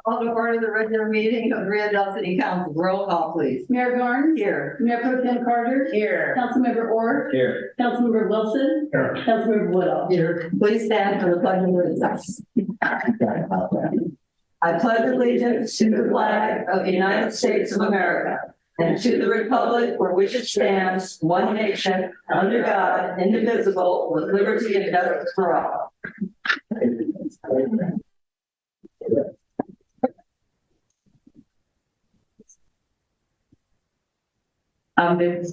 All to order the regular meeting of the Dell City Council. Roll call, please. Mayor Garnes. Here. Mayor Pro Tem Carter. Here. Councilmember Orr. Here. Councilmember Wilson. Here. Councilmember Woodall. Here. Please stand for the pledge of allegiance. I pledge allegiance to the flag of the United States of America and to the republic for which it stands, one nation, under God, indivisible, with liberty and justice for all.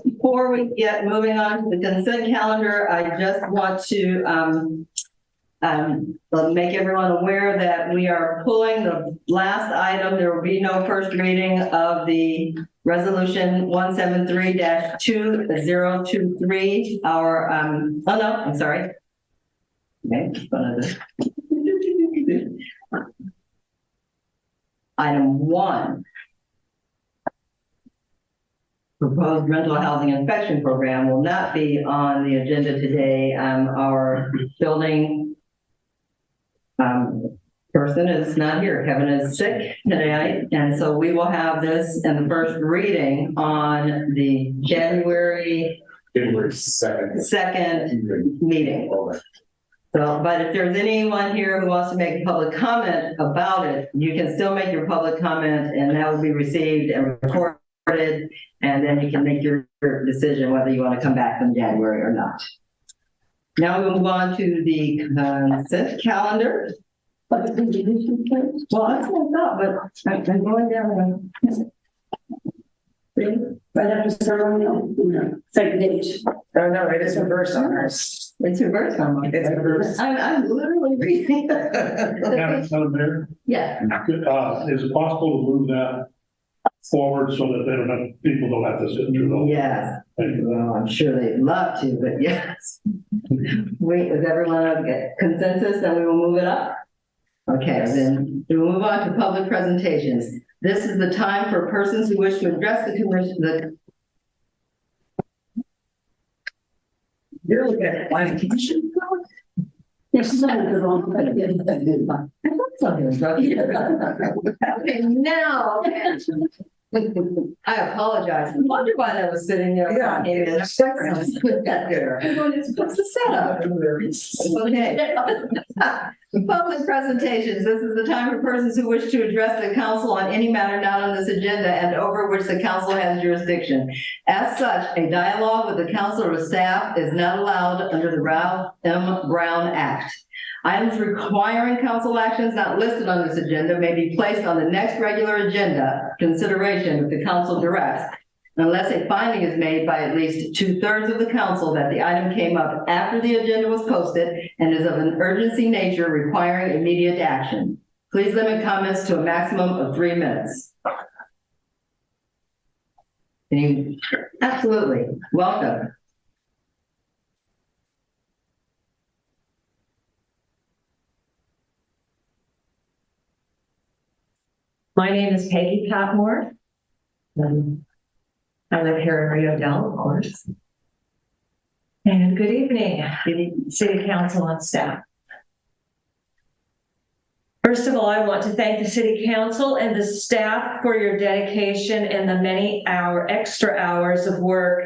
Before we get moving on to the consent calendar, I just want to make everyone aware that we are pulling the last item. There will be no first reading of the resolution 173-2023. I'm sorry. Okay, item 1. Proposed rental housing inspection program will not be on the agenda today. Our building person is not here. Kevin is sick today, and so we will have this in the first reading on the January 2nd meeting. So, but if there's anyone here who wants to make a public comment about it, you can still make your public comment, and that will be received and recorded. And then you can make your decision whether you want to come back in January or not. Now we'll move on to the consent calendar. Well, that's what I thought, but I'm going down. Right after ceremonial, second page. Oh, no, it is reverse on ours. It's reversed on mine. It's reversed. I'm literally reading. Madam Mayor, Yeah. is it possible to move that forward so that people don't have to sit through those? Yes. Thank you. Well, I'm sure they'd love to, but yes. Wait, is everyone on consensus that we will move it up? Okay, then we will move on to public presentations. This is the time for persons who wish to address the commission. You're looking at planning commission. Yes, she's on the wrong. I thought something was wrong. Okay, now. I apologize. I wonder why that was sitting there. Yeah. Maybe it's different. Put that there. What's the setup? Okay. Public presentations. This is the time for persons who wish to address the council on any matter not on this agenda and over which the council has jurisdiction. As such, a dialogue with the council or staff is not allowed under the Ralph M. Brown Act. Items requiring council actions not listed on this agenda may be placed on the next regular agenda consideration if the council directs, unless a finding is made by at least 2/3 of the council that the item came up after the agenda was posted and is of an urgency nature requiring immediate action. Please limit comments to a maximum of 3 minutes. Absolutely. Welcome. My name is Peggy Patmore. I live here in Rio Dell, of course. And good evening, City Council and staff. First of all, I want to thank the City Council and the staff for your dedication and the many extra hours of work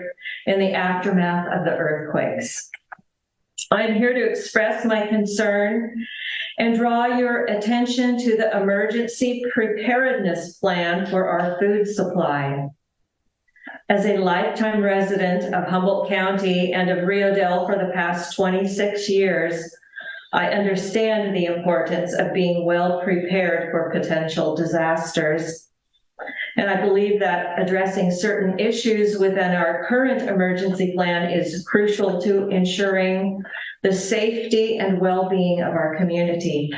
in the aftermath of the earthquakes. I'm here to express my concern and draw your attention to the emergency preparedness plan for our food supply. As a lifetime resident of Humboldt County and of Rio Dell for the past 26 years, I understand the importance of being well prepared for potential disasters. And I believe that addressing certain issues within our current emergency plan is crucial to ensuring the safety and well-being of our community.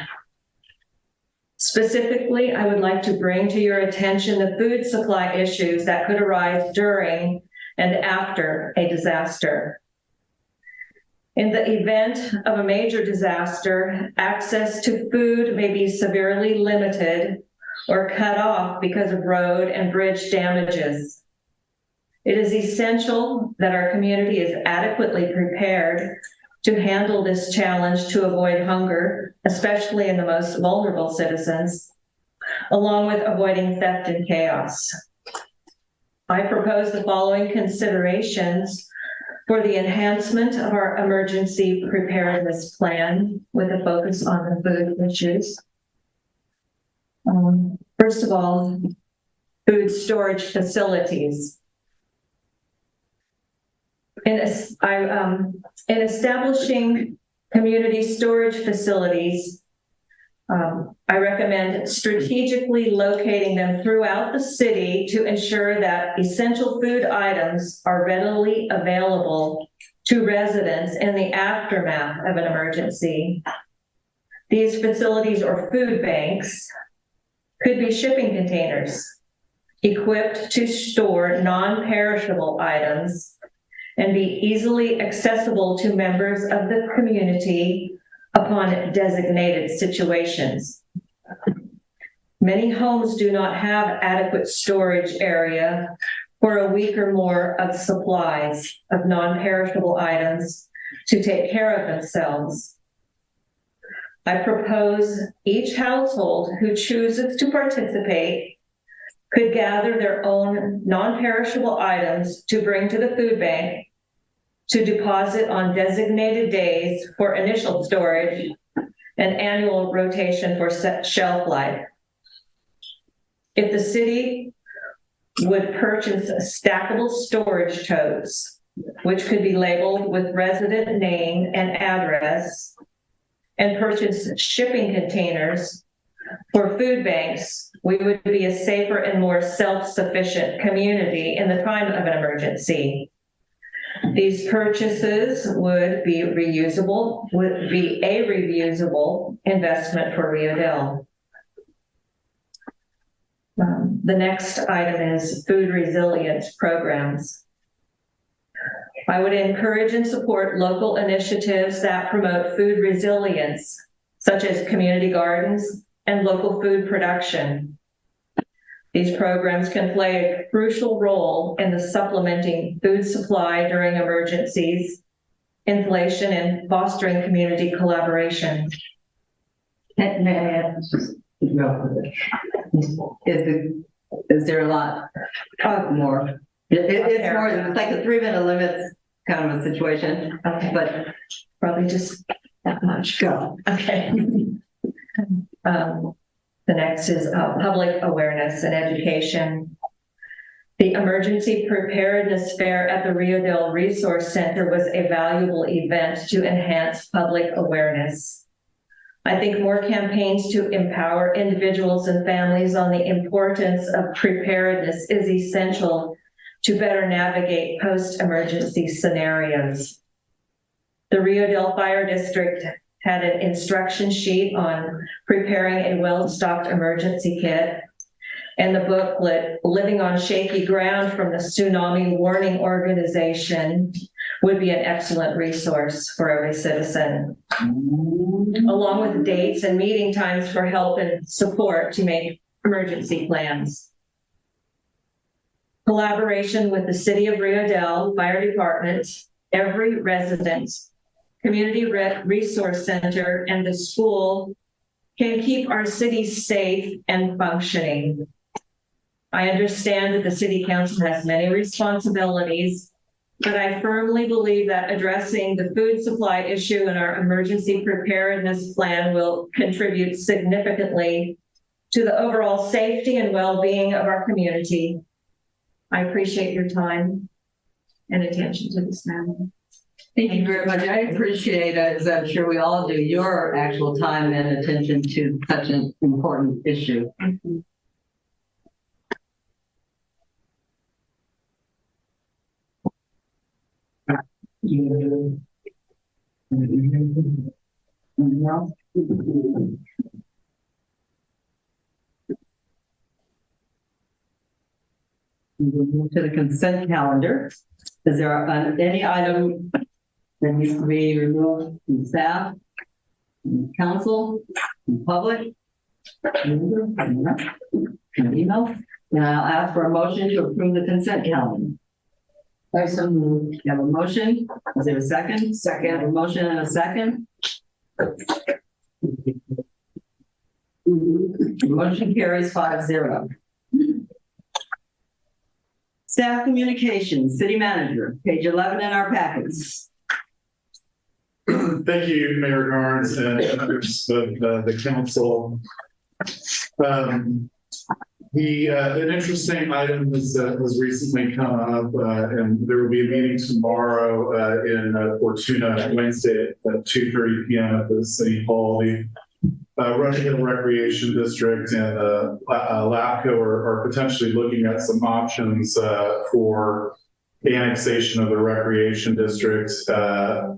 Specifically, I would like to bring to your attention the food supply issues that could arise during and after a disaster. In the event of a major disaster, access to food may be severely limited or cut off because of road and bridge damages. It is essential that our community is adequately prepared to handle this challenge to avoid hunger, especially in the most vulnerable citizens, along with avoiding theft and chaos. I propose the following considerations for the enhancement of our emergency preparedness plan with a focus on the food issues. First of all, food storage facilities. In establishing community storage facilities, I recommend strategically locating them throughout the city to ensure that essential food items are readily available to residents in the aftermath of an emergency. These facilities or food banks could be shipping containers equipped to store non-perishable items and be easily accessible to members of the community upon designated situations. Many homes do not have adequate storage area for a week or more of supplies of non-perishable items to take care of themselves. I propose each household who chooses to participate could gather their own non-perishable items to bring to the food bank to deposit on designated days for initial storage and annual rotation for shelf life. If the city would purchase stackable storage totes, which could be labeled with resident name and address, and purchase shipping containers for food banks, we would be a safer and more self-sufficient community in the time of an emergency. These purchases would be a reusable investment for Rio Dell. The next item is food resilience programs. I would encourage and support local initiatives that promote food resilience, such as community gardens and local food production. These programs can play a crucial role in the supplementing food supply during emergencies, inflation, and fostering community collaboration. May I add? Is there a lot more? It's more, it's like a 3-minute limit kind of a situation, Okay, but probably just that much. go. Okay. The next is public awareness and education. The Emergency Preparedness Fair at the Rio Dell Resource Center was a valuable event to enhance public awareness. I think more campaigns to empower individuals and families on the importance of preparedness is essential to better navigate post-emergency scenarios. The Rio Dell Fire District had an instruction sheet on preparing a well-stocked emergency kit, and the booklet, Living on Shaky Ground from the Tsunami Warning Organization, would be an excellent resource for every citizen, along with dates and meeting times for help and support to make emergency plans. Collaboration with the City of Rio Dell Fire Department, every resident, Community Resource Center, and the school can keep our city safe and functioning. I understand that the City Council has many responsibilities, but I firmly believe that addressing the food supply issue in our emergency preparedness plan will contribute significantly to the overall safety and well-being of our community. I appreciate your time and attention to this matter. Thank you very much. I appreciate, as I'm sure we all do, your actual time and attention to such an important issue. Anything else? We'll move to the consent calendar. Is there any item that needs to be removed from staff, from council, from public? Email? And I'll ask for a motion to approve the consent calendar. I so moved. You have a motion? Is there a second? Second. A motion and a second? Motion carries 5-0. Staff communications, city manager, page 11 in our packets. Thank you, Mayor Garnes and members of the council. An interesting item has recently come up, and there will be a meeting tomorrow in Fortuna, Wednesday at 2:30 p.m. at the City Hall. The Rush Hill Recreation District and LAPCO are potentially looking at some options for annexation of the recreation district to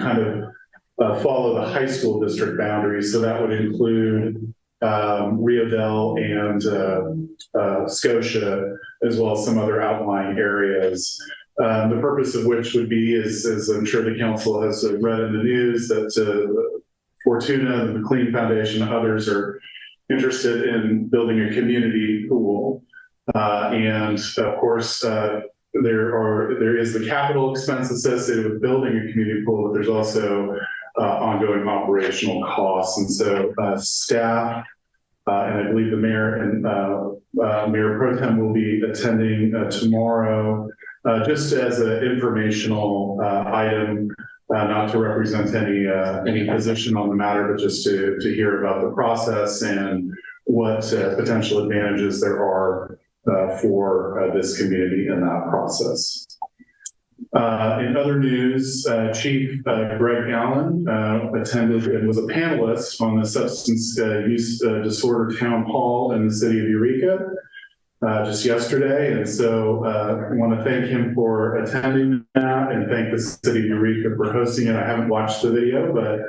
kind of follow the high school district boundaries. So that would include Rio Dell and Scotia, as well as some other outlying areas. The purpose of which would be, as I'm sure the council has read in the news, that Fortuna, the McLean Foundation, and others are interested in building a community pool. And of course, there is the capital expense associated with building a community pool, but there's also ongoing operational costs. And so staff, and I believe the mayor and Mayor Pro Tem will be attending tomorrow, just as an informational item, not to represent any position on the matter, but just to hear about the process and what potential advantages there are for this community in that process. In other news, Chief Greg Allen attended and was a panelist on the substance use disorder town hall in the city of Eureka just yesterday. And so I want to thank him for attending that and thank the city of Eureka for hosting it. I haven't watched the video, but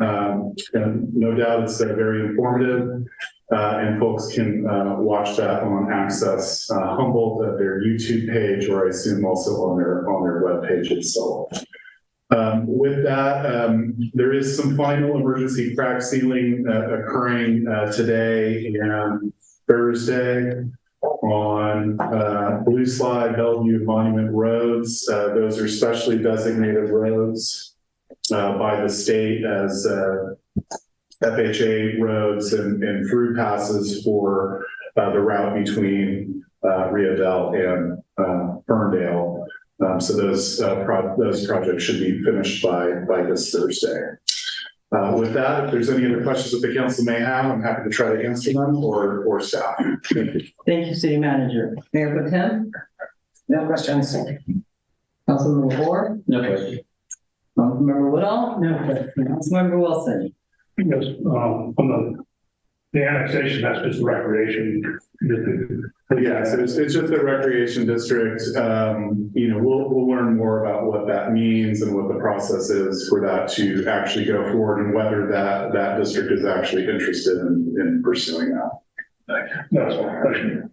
and no doubt it's very informative. And folks can watch that on Access Humboldt at their YouTube page, or I assume also on their web page itself. With that, there is some final emergency crack sealing occurring today and Thursday on Blue Slide, Bellevue, Monument roads. Those are specially designated roads by the state as FHA roads and through passes for the route between Rio Dell and Ferndale. So those projects should be finished by this Thursday. With that, if there's any other questions that the council may have, I'm happy to try to answer them or staff. Thank you. Thank you, city manager. Mayor Pro Tem? No questions. Councilmember Moore? No questions. Councilmember Woodall? No questions. Councilmember Wilson? Yes, on the annexation, that's just recreation. Yeah, so it's just a recreation district. We'll learn more about what that means and what the process is for that to actually go forward and whether that district is actually interested in pursuing that. That's all. Thank you.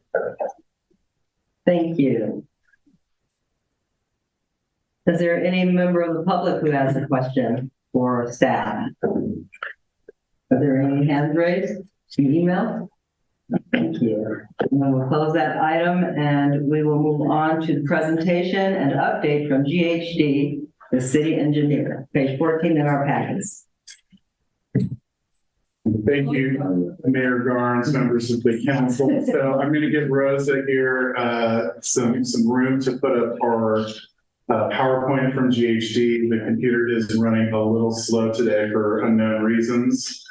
Thank you. Is there any member of the public who has a question for staff? Are there any hands raised? Email? Thank you. And then we'll close that item and we will move on to the presentation and update from GHD, the city engineer, page 14 in our packets. Thank you, Mayor Garnes, members of the council. So I'm going to give Rosa here some room to put up our PowerPoint from GHD. The computer is running a little slow today for unknown reasons.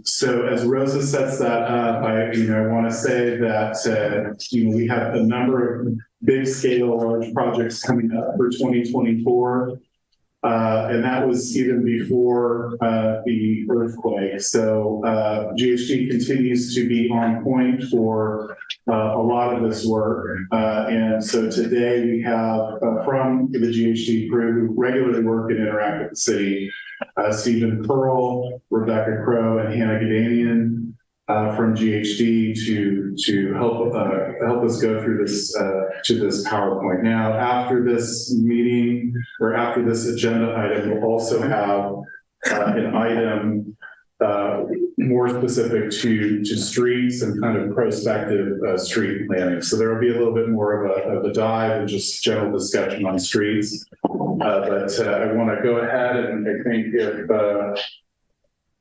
So as Rosa sets that up, I want to say that we have a number of big scale large projects coming up for 2024. And that was even before the earthquake. So GHD continues to be on point for a lot of this work. And so today we have from the GHD crew who regularly work and interact with the city, Stephen Pearl, Rebecca Crow, and Hannah Gadanian from GHD to help us go through this to this PowerPoint. Now, after this meeting or after this agenda item, we'll also have an item more specific to streets and kind of prospective street planning. So there will be a little bit more of a dive and just general discussion on streets. But I want to go ahead and I think if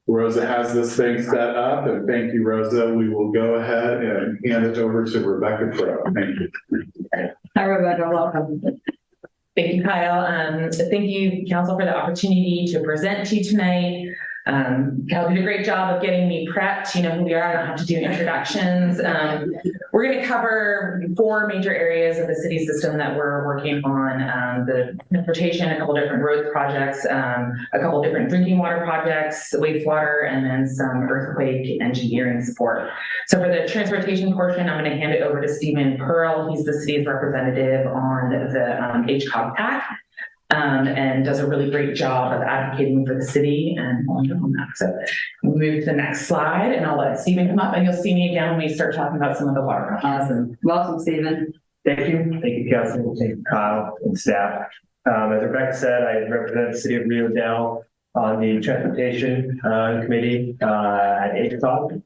Rosa has this thing set up, and thank you, Rosa, we will go ahead and hand it over to Rebecca Crowe. Thank you. Hi, Rebecca, welcome. Thank you, Kyle. Thank you, council, for the opportunity to present to you tonight. Kyle did a great job of getting me prepped. You know who we are. I don't have to do introductions. We're going to cover 4 major areas of the city system that we're working on. The transportation, a couple different road projects, a couple different drinking water projects, wastewater, and then some earthquake engineering support. So for the transportation portion, I'm going to hand it over to Stephen Pearl. He's the city's representative on the HCOG PAC. And does a really great job of advocating for the city and on that. So we'll move to the next slide and I'll let Stephen come up and you'll see me again when we start talking about some of the water projects. Awesome. Welcome, Stephen. Thank you, Council. Thank you, Kyle and staff. As Rebecca said, I represent the city of Rio Dell on the transportation committee at HCOG.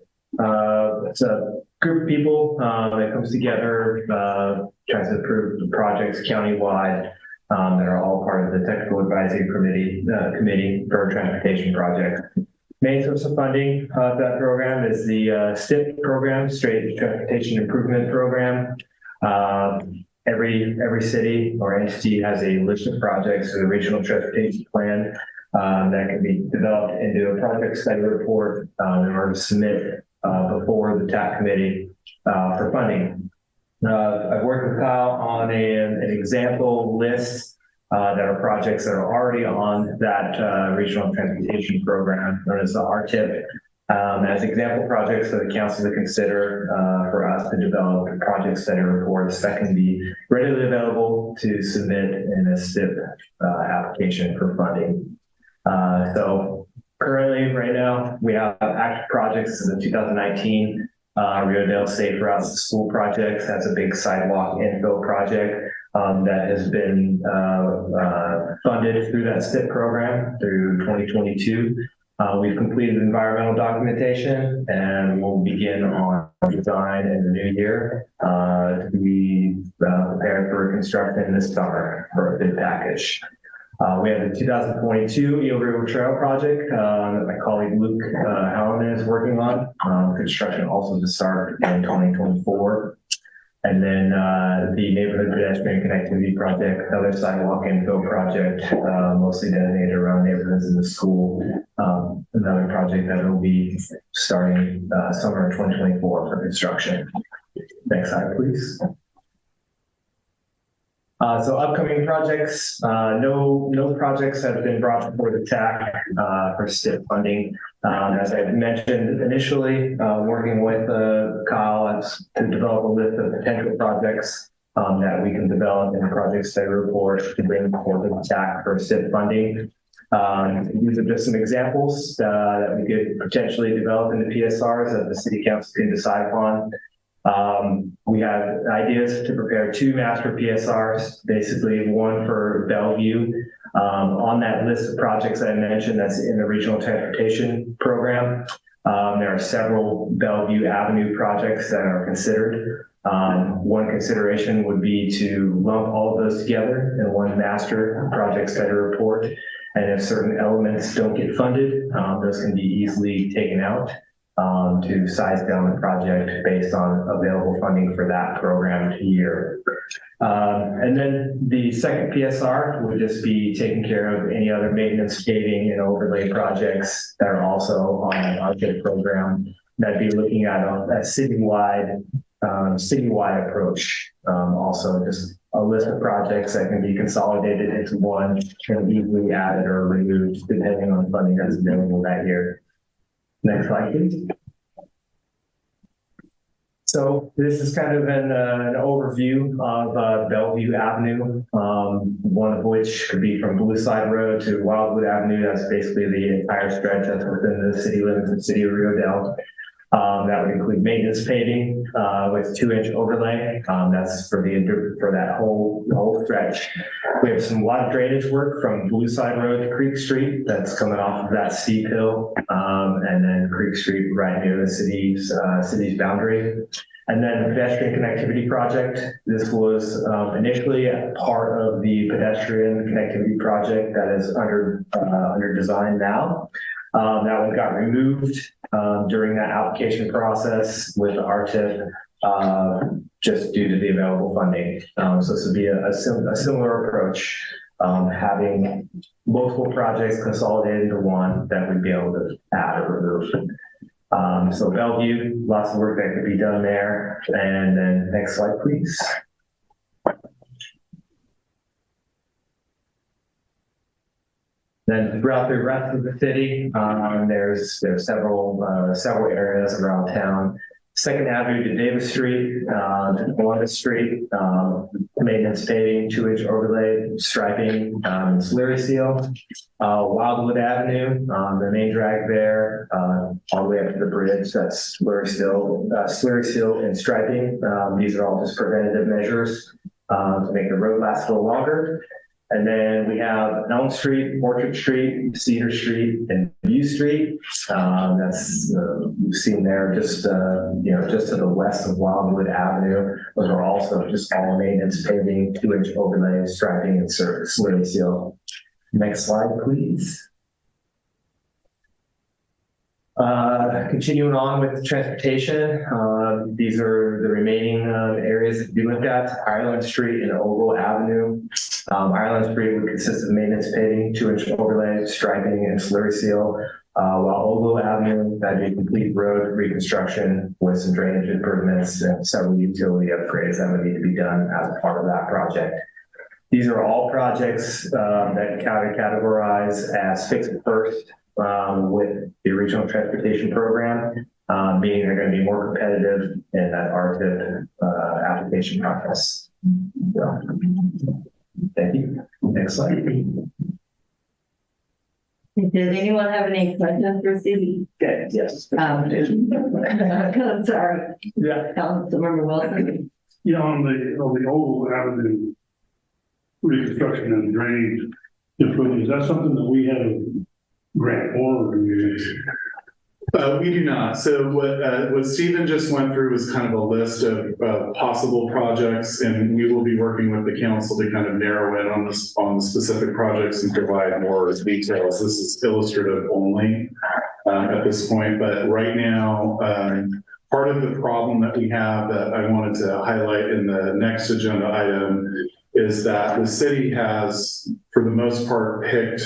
It's a group of people that comes together, tries to approve the projects countywide. That are all part of the technical advisory committee for transportation projects. Main source of funding of that program is the STIP program, Straight Transportation Improvement Program. Every city or entity has a list of projects in the regional transportation plan that can be developed into a project study report in order to submit before the TAP committee for funding. I've worked with Kyle on an example list that are projects that are already on that regional transportation program known as the RTIP as example projects for the council to consider for us to develop project study reports that can be readily available to submit in a STIP application for funding. So currently, right now, we have active projects in the 2019 Rio Dell Safe Routes to School project. That's a big sidewalk infill project that has been funded through that STIP program through 2022. We've completed environmental documentation and we'll begin on design in the new year to be prepared for construction this summer for a bid package. We have the 2022 Eel River Trail project that my colleague Luke Halloran is working on. Construction also to start in 2024. And then the neighborhood pedestrian connectivity project, another sidewalk infill project, mostly designated around neighborhoods in the school. Another project that will be starting summer 2024 for construction. Next slide, please. So upcoming projects, no projects have been brought before the TAC for STIP funding. As I mentioned initially, working with Kyle to develop a list of potential projects that we can develop in the project study report to bring before the TAC for STIP funding. These are just some examples that we could potentially develop in the PSRs that the city council can decide upon. We have ideas to prepare 2 master PSRs, basically one for Bellevue. On that list of projects that I mentioned that's in the regional transportation program, there are several Bellevue Avenue projects that are considered. One consideration would be to lump all of those together in one master project study report. And if certain elements don't get funded, those can be easily taken out. To size down the project based on available funding for that program year. And then the second PSR would just be taking care of any other maintenance, paving, and overlay projects that are also on that RTIP program. That'd be looking at a citywide approach. Also just a list of projects that can be consolidated into one and easily added or removed depending on funding that's available that year. Next slide, please. So this is kind of an overview of Bellevue Avenue, one of which could be from Blue Slide Road to Wildwood Avenue. That's basically the entire stretch that's within the city limits of the city of Rio Dell. That would include maintenance paving, with 2-inch overlay. That's for that whole stretch. We have a lot of drainage work from Blue Side Road to Creek Street that's coming off of that steep hill. And then Creek Street right near the city's boundary. And then the pedestrian connectivity project. This was initially a part of the pedestrian connectivity project that is under design now. That one got removed during that application process with the RTIP, just due to the available funding. So this would be a similar approach, having multiple projects consolidated into one that we'd be able to add or remove. So Bellevue, lots of work that could be done there. And then next slide, please. Then throughout the rest of the city, there's several areas around town. 2nd Avenue to Davis Street, Columbus Street, maintenance paving, 2-inch overlay, striping, slurry seal. Wildwood Avenue, the main drag there, all the way up to the bridge, that's slurry seal and striping. These are all just preventative measures to make the road last a little longer. And then we have Elm Street, Orchard Street, Cedar Street, and View Street. That's you've seen there just to the west of Wildwood Avenue. Those are also just all maintenance paving, 2-inch overlay, striping, and slurry seal. Next slide, please. Continuing on with transportation, these are the remaining areas that we looked at: Ireland Street and Ogle Avenue. Ireland Street would consist of maintenance paving, 2-inch overlay, striping, and slurry seal, while Ogle Avenue, that'd be complete road reconstruction with some drainage improvements and several utility upgrades that would need to be done as a part of that project. These are all projects that categorize as fixed first with the regional transportation program, meaning they're going to be more competitive in that RTIP application process. So, thank you. Next slide. Does anyone have any questions for Stevie? Okay, yes. I'm sorry. Yeah, Councilmember Wilson. on the old avenue reconstruction and drainage improvement, is that something that we have a grant for? Or do We do not. So what Stephen just went through was kind of a list of possible projects, and we will be working with the council to kind of narrow in on the specific projects and provide more details. This is illustrative only at this point, but right now, part of the problem that we have that I wanted to highlight in the next agenda item is that the city has, for the most part, picked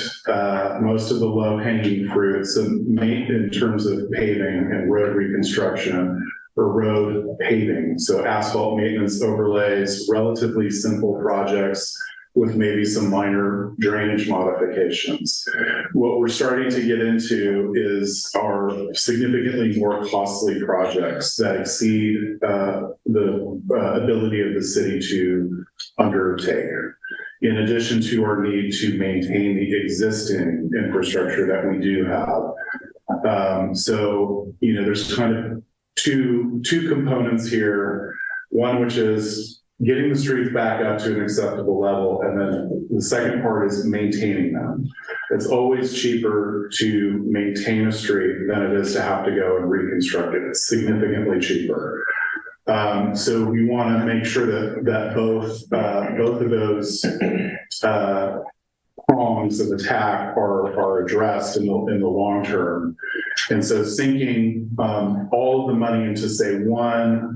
most of the low-hanging fruits in terms of paving and road reconstruction or road paving. So asphalt maintenance overlays, relatively simple projects with maybe some minor drainage modifications. What we're starting to get into is our significantly more costly projects that exceed the ability of the city to undertake, in addition to our need to maintain the existing infrastructure that we do have. So, there's kind of two components here. One, which is getting the streets back up to an acceptable level. And then the second part is maintaining them. It's always cheaper to maintain a street than it is to have to go and reconstruct it. It's significantly cheaper. So we want to make sure that both of those prongs of attack are addressed in the long term. And so sinking all of the money into, say, one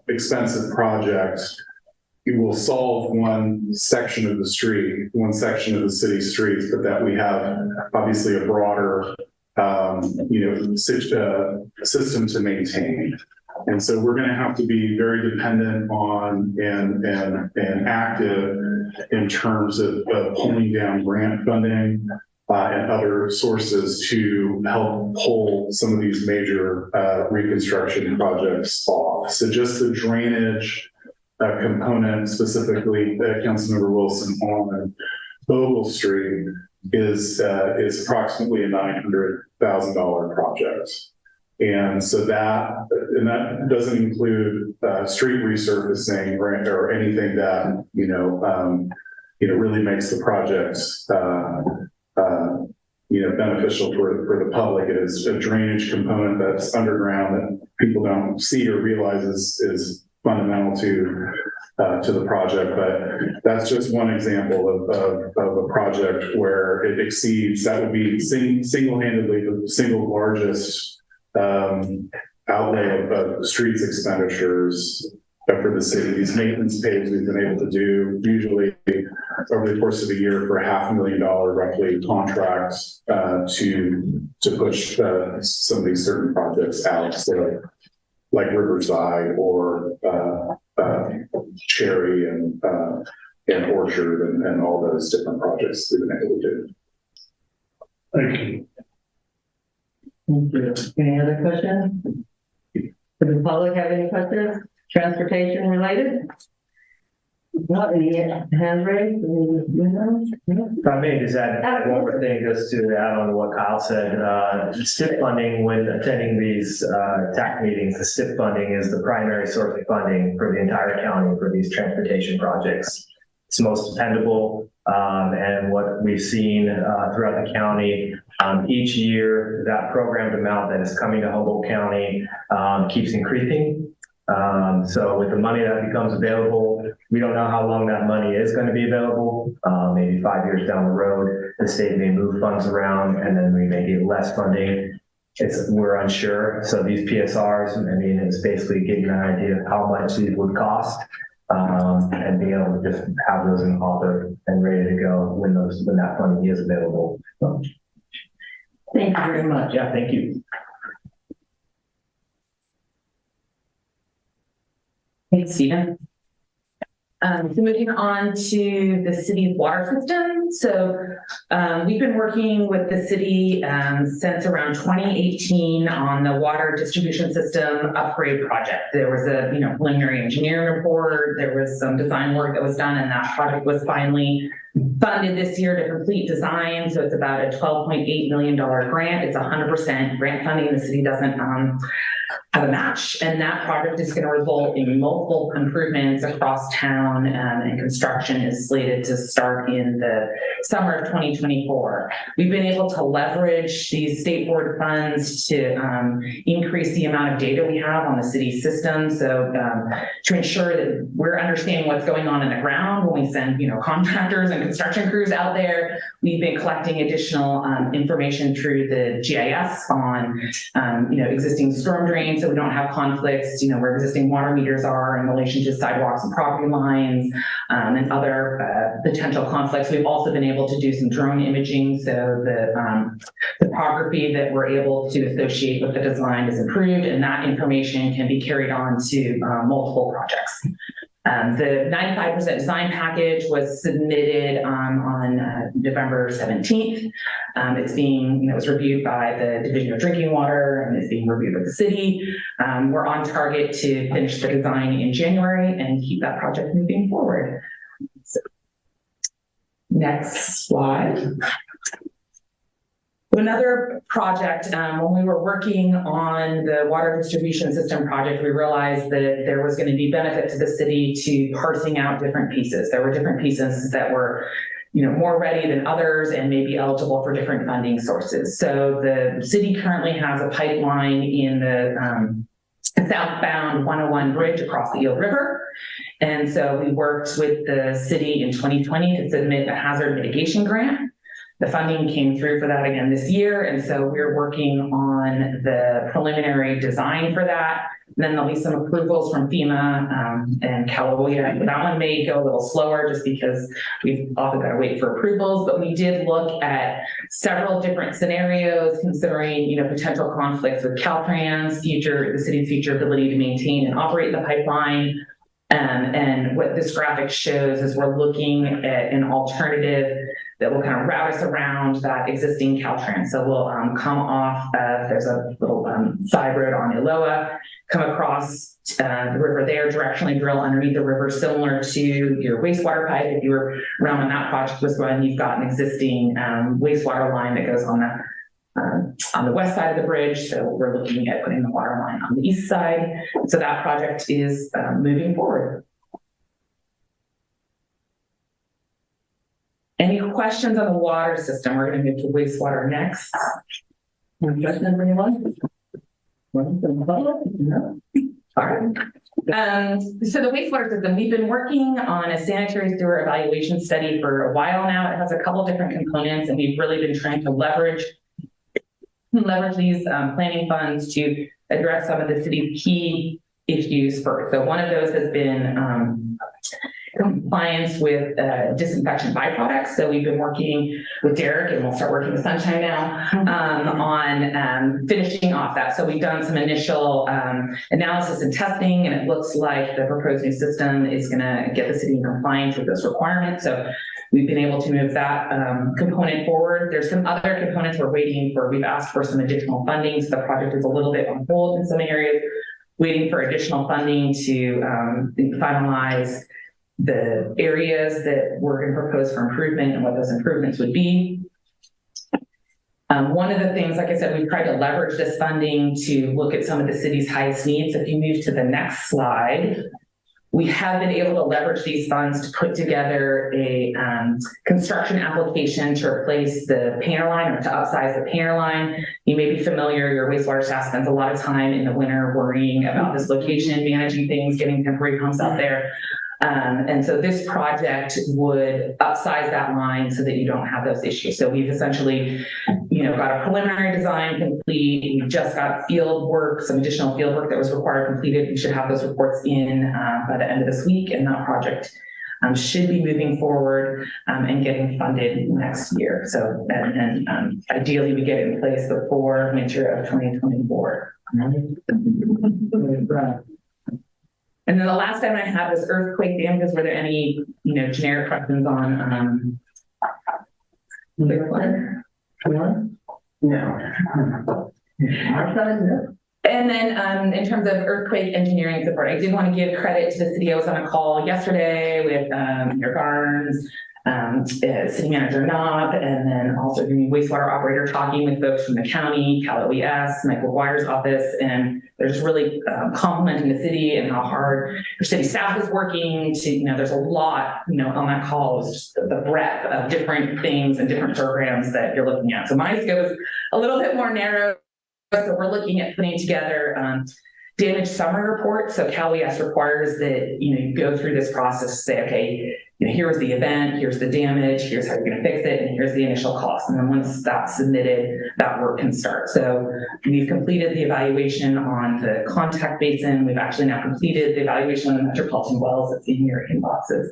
expensive project, it will solve one section of the street, one section of the city streets, but that we have obviously a broader system to maintain. And so we're going to have to be very dependent on and active in terms of pulling down grant funding and other sources to help pull some of these major reconstruction projects off. So just the drainage component, specifically Councilmember Wilson on Ogle Street, is approximately a $900,000 project. And so that doesn't include street resurfacing or anything that, really makes the projects, beneficial for the public. It is a drainage component that's underground that people don't see or realize is fundamental to the project. But that's just one example of a project where it exceeds, that would be single-handedly the single largest outlay of streets expenditures for the city. These maintenance pays we've been able to do usually over the course of a year for $500,000 roughly contracts to push some of these certain projects out. So like Riverside or Cherry and Orchard and all those different projects we've been able to do. Thank you. Thank you. Any other questions? Does the public have any questions? Transportation related? Not any hands raised? If I may just add one more thing, just to add on to what Kyle said, STIP funding, when attending these TAC meetings, the STIP funding is the primary source of funding for the entire county for these transportation projects. It's most dependable, and what we've seen throughout the county, each year, that programmed amount that is coming to Humboldt County keeps increasing. So with the money that becomes available, we don't know how long that money is going to be available. Maybe 5 years down the road, the state may move funds around and then we may get less funding. We're unsure. So these PSRs, it's basically getting an idea of how much these would cost, and being able to just have those in author and ready to go when that funding is available. So, Thank you very much. yeah, thank you. Thanks, Stephen. So moving on to the city's water system. So we've been working with the city since around 2018 on the water distribution system upgrade project. There was a preliminary engineering report. There was some design work that was done, and that project was finally funded this year to complete design. So it's about a $12.8 million grant. It's 100% grant funding. The city doesn't have a match, and that project is going to result in multiple improvements across town, and construction is slated to start in the summer of 2024. We've been able to leverage these state board funds to increase the amount of data we have on the city system. So to ensure that we're understanding what's going on in the ground when we send contractors and construction crews out there, we've been collecting additional information through the GIS on existing storm drains, so we don't have conflicts, where existing water meters are in relation to sidewalks and property lines, and other potential conflicts. We've also been able to do some drone imaging, so the topography that we're able to associate with the design is improved, and that information can be carried on to multiple projects. The 95% design package was submitted on November 17th. It's being, it was reviewed by the Division of Drinking Water, and it's being reviewed with the city. We're on target to finish the design in January and keep that project moving forward. So, next slide. Another project, when we were working on the water distribution system project, we realized that there was going to be benefit to the city to parsing out different pieces. There were different pieces that were more ready than others and may be eligible for different funding sources. So the city currently has a pipeline in the southbound 101 bridge across the Eel River. And so we worked with the city in 2020 to submit a hazard mitigation grant. The funding came through for that again this year, and so we're working on the preliminary design for that. And then there'll be some approvals from FEMA and California. That one may go a little slower just because we've often got to wait for approvals, but we did look at several different scenarios considering potential conflicts with Caltrans, the city's future ability to maintain and operate the pipeline. And what this graphic shows is we're looking at an alternative that will kind of route us around that existing Caltrans. So we'll come off, there's a little side road on Iloa, come across the river there, directionally drill underneath the river, similar to your wastewater pipe. If you were around when that project was run, you've got an existing wastewater line that goes on on the west side of the bridge. So we're looking at putting the water line on the east side. So that project is moving forward. Any questions on the water system? We're going to move to wastewater next. Any questions, anyone? One from the public? No? All right. So the wastewater system, we've been working on a sanitary sewer evaluation study for a while now. It has a couple different components, and we've really been trying to leverage these planning funds to address some of the city's key issues first. So one of those has been compliance with disinfection byproducts. So we've been working with Derek, and we'll start working with Sunshine now on finishing off that. So we've done some initial analysis and testing, and it looks like the proposed new system is going to get the city in compliance with those requirements. So we've been able to move that component forward. There's some other components we're waiting for. We've asked for some additional funding, so the project is a little bit on hold in some areas, waiting for additional funding to finalize the areas that we're going to propose for improvement and what those improvements would be. One of the things, like I said, we've tried to leverage this funding to look at some of the city's highest needs. If you move to the next slide, we have been able to leverage these funds to put together a construction application to replace the painter line or to upsize the painter line. You may be familiar, your wastewater staff spends a lot of time in the winter worrying about this location, managing things, getting temporary pumps out there. And so this project would upsize that line so that you don't have those issues. So we've essentially, got a preliminary design complete. We've just got field work, some additional field work that was required completed. We should have those reports in by the end of this week, and that project should be moving forward and getting funded next year. So, and ideally we get it in place before winter of 2024. And then the last item I had was earthquake damages. Were there any, generic questions on No. And then in terms of earthquake engineering support, I did want to give credit to the city. I was on a call yesterday with Mayor Garnes, City Manager Knob, and then also the wastewater operator, talking with folks from the county, Cal OES, Michael Guire's office, and they're just really complimenting the city and how hard your city staff is working to, there's a lot, on that call is just the breadth of different things and different programs that you're looking at. So my scope is a little bit more narrow. So we're looking at putting together damage summary reports. So Cal OES requires that, you go through this process to say, okay, here was the event, here's the damage, here's how you're going to fix it, and here's the initial cost. And then once that's submitted, that work can start. So we've completed the evaluation on the contact basin. We've actually now completed the evaluation on the metropolitan wells that's in your inboxes.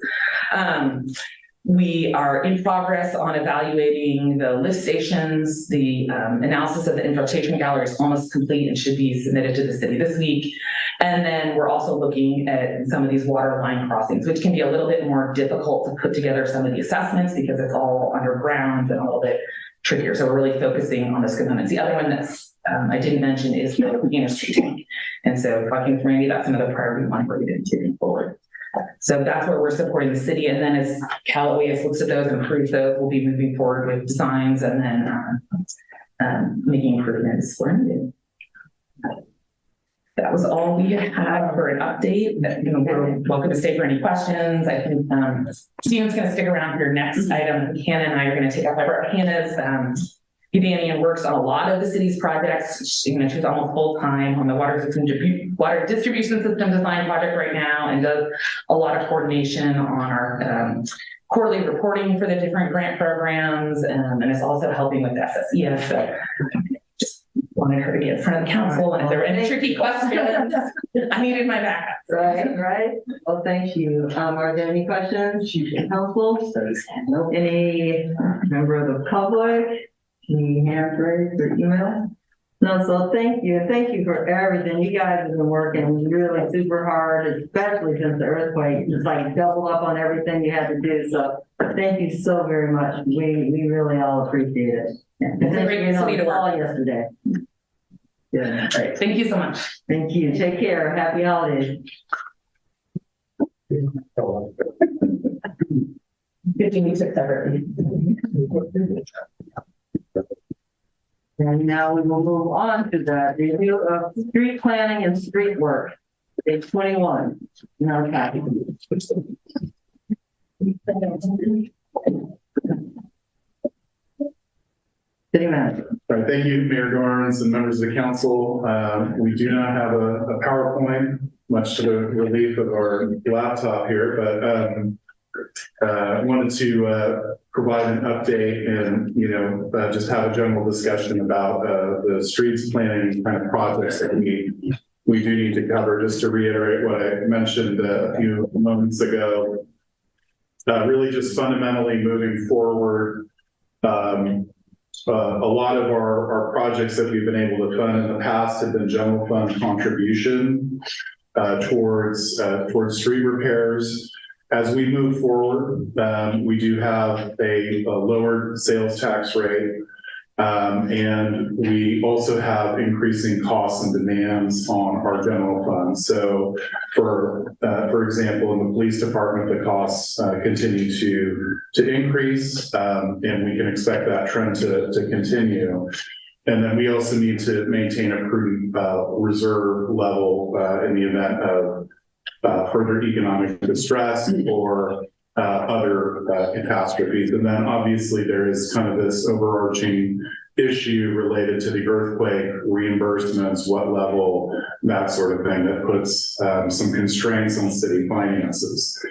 We are in progress on evaluating the lift stations. The analysis of the infiltration gallery is almost complete and should be submitted to the city this week. And then we're also looking at some of these water line crossings, which can be a little bit more difficult to put together some of the assessments because it's all underground and a little bit trickier. So we're really focusing on those components. The other one that's I didn't mention is the container street tank. And so talking with Randy, that's another priority one we're going to move forward. So that's where we're supporting the city. And then as Cal OES looks at those and approves those, we'll be moving forward with designs and then making improvements where needed. That was all we had for an update. We're welcome to stay for any questions. I think Stephen's going to stick around for your next item. Hannah and I are going to take up Hannah's Udanian works on a lot of the city's projects. She's almost full time on the water distribution system design project right now, and does a lot of coordination on our quarterly reporting for the different grant programs, and is also helping with SSES. So just wanted her to get in front of the council, and if there were any tricky questions, I needed my backup. Right. Well, thank you. Are there any questions? Council? Any member of the public? Any hands raised or email? No, so thank you. And thank you for everything. You guys have been working really super hard, especially since the earthquake. It's like double up on everything you had to do. So thank you so very much. We really all appreciate it. It's a great city to work yesterday. Yeah. All right. Thank you so much. Thank you. Take care. Happy holidays. 15 weeks of separately. And now we will move on to the review of street planning and street work. Page 21. No copy. City manager. All right, thank you, Mayor Dorns and members of the council. We do not have a PowerPoint, much to the relief of our laptop here, but I wanted to provide an update and, just have a general discussion about the streets planning kind of projects that we do need to cover. Just to reiterate what I mentioned a few moments ago, really just fundamentally moving forward. A lot of our projects that we've been able to fund in the past have been general fund contribution towards street repairs. As we move forward, we do have a lower sales tax rate, and we also have increasing costs and demands on our general fund. So, for example, in the police department, the costs continue to increase, and we can expect that trend to continue. And then we also need to maintain a prudent reserve level in the event of further economic distress or other catastrophes. And then obviously there is kind of this overarching issue related to the earthquake reimbursements, what level, that sort of thing, that puts some constraints on city finances.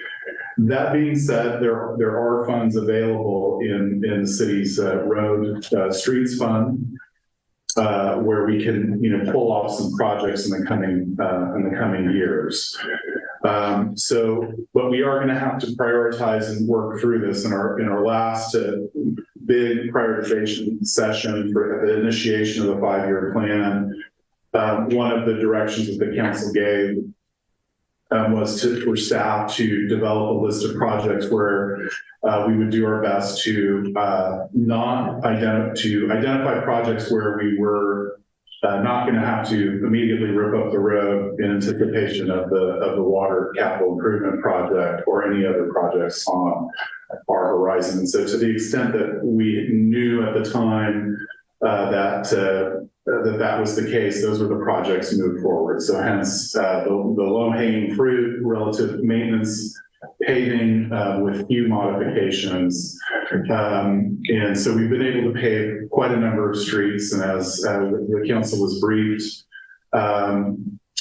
That being said, there are funds available in the city's road streets fund, where we can, pull off some projects in the coming years. But we are going to have to prioritize and work through this in our last big prioritization session for the initiation of the 5-year plan. One of the directions that the council gave was for staff to develop a list of projects where we would do our best to identify projects where we were not going to have to immediately rip up the road in anticipation of the water capital improvement project or any other projects on our horizon. And so to the extent that we knew at the time that was the case, those were the projects moved forward. So hence the low-hanging fruit, relative maintenance, paving with few modifications. And so we've been able to pave quite a number of streets. And as the council was briefed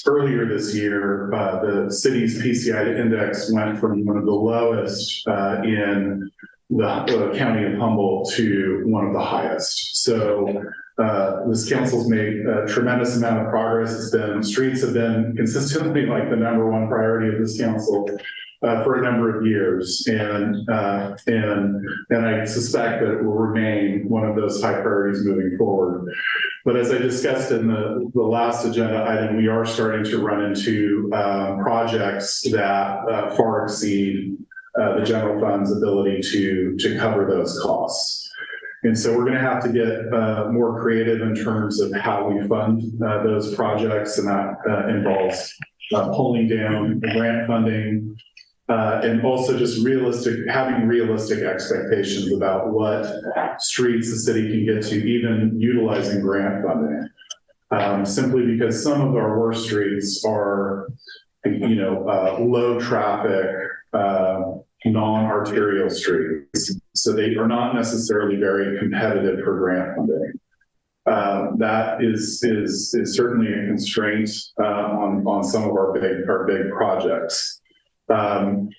earlier this year, the city's PCI index went from one of the lowest in the county of Humboldt to one of the highest. So this council's made a tremendous amount of progress. Streets have been consistently like the #1 priority of this council for a number of years. And I suspect that it will remain one of those high priorities moving forward. But as I discussed in the last agenda item, we are starting to run into projects that far exceed the general fund's ability to cover those costs. And so we're going to have to get more creative in terms of how we fund those projects, and that involves pulling down grant funding and also just having realistic expectations about what streets the city can get to, even utilizing grant funding. Simply because some of our worst streets are, low traffic, non-arterial streets. So they are not necessarily very competitive for grant funding. That is certainly a constraint on some of our big projects.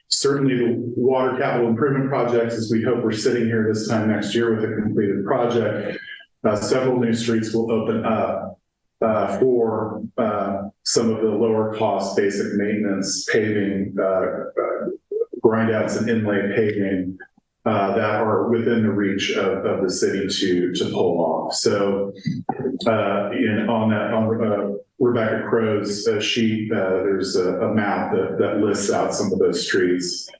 Certainly the water capital improvement projects, as we hope we're sitting here this time next year with a completed project, several new streets will open up for some of the lower cost basic maintenance paving, grindouts and inlay paving that are within the reach of the city to pull off. So on Rebecca Crow's sheet, there's a map that lists out some of those streets.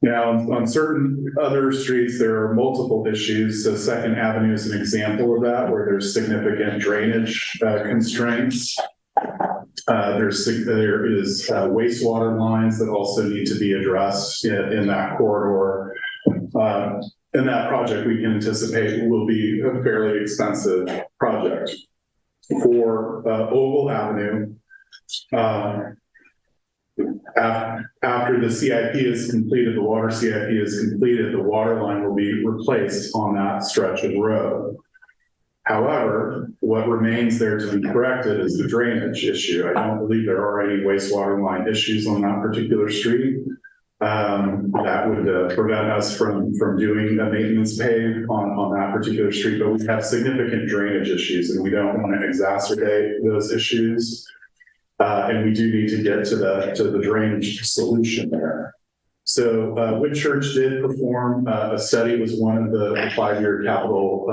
Now, on certain other streets, there are multiple issues. So Second Avenue is an example of that, where there's significant drainage constraints. There is wastewater lines that also need to be addressed in that corridor. And that project we can anticipate will be a fairly expensive project. For Oval Avenue, after the CIP is completed, the water CIP is completed, the water line will be replaced on that stretch of road. However, what remains there to be corrected is the drainage issue. I don't believe there are any wastewater line issues on that particular street. That would prevent us from doing a maintenance pave on that particular street, but we have significant drainage issues and we don't want to exacerbate those issues. And we do need to get to the drainage solution there. So Whitchurch did perform a study. It was one of the 5-year capital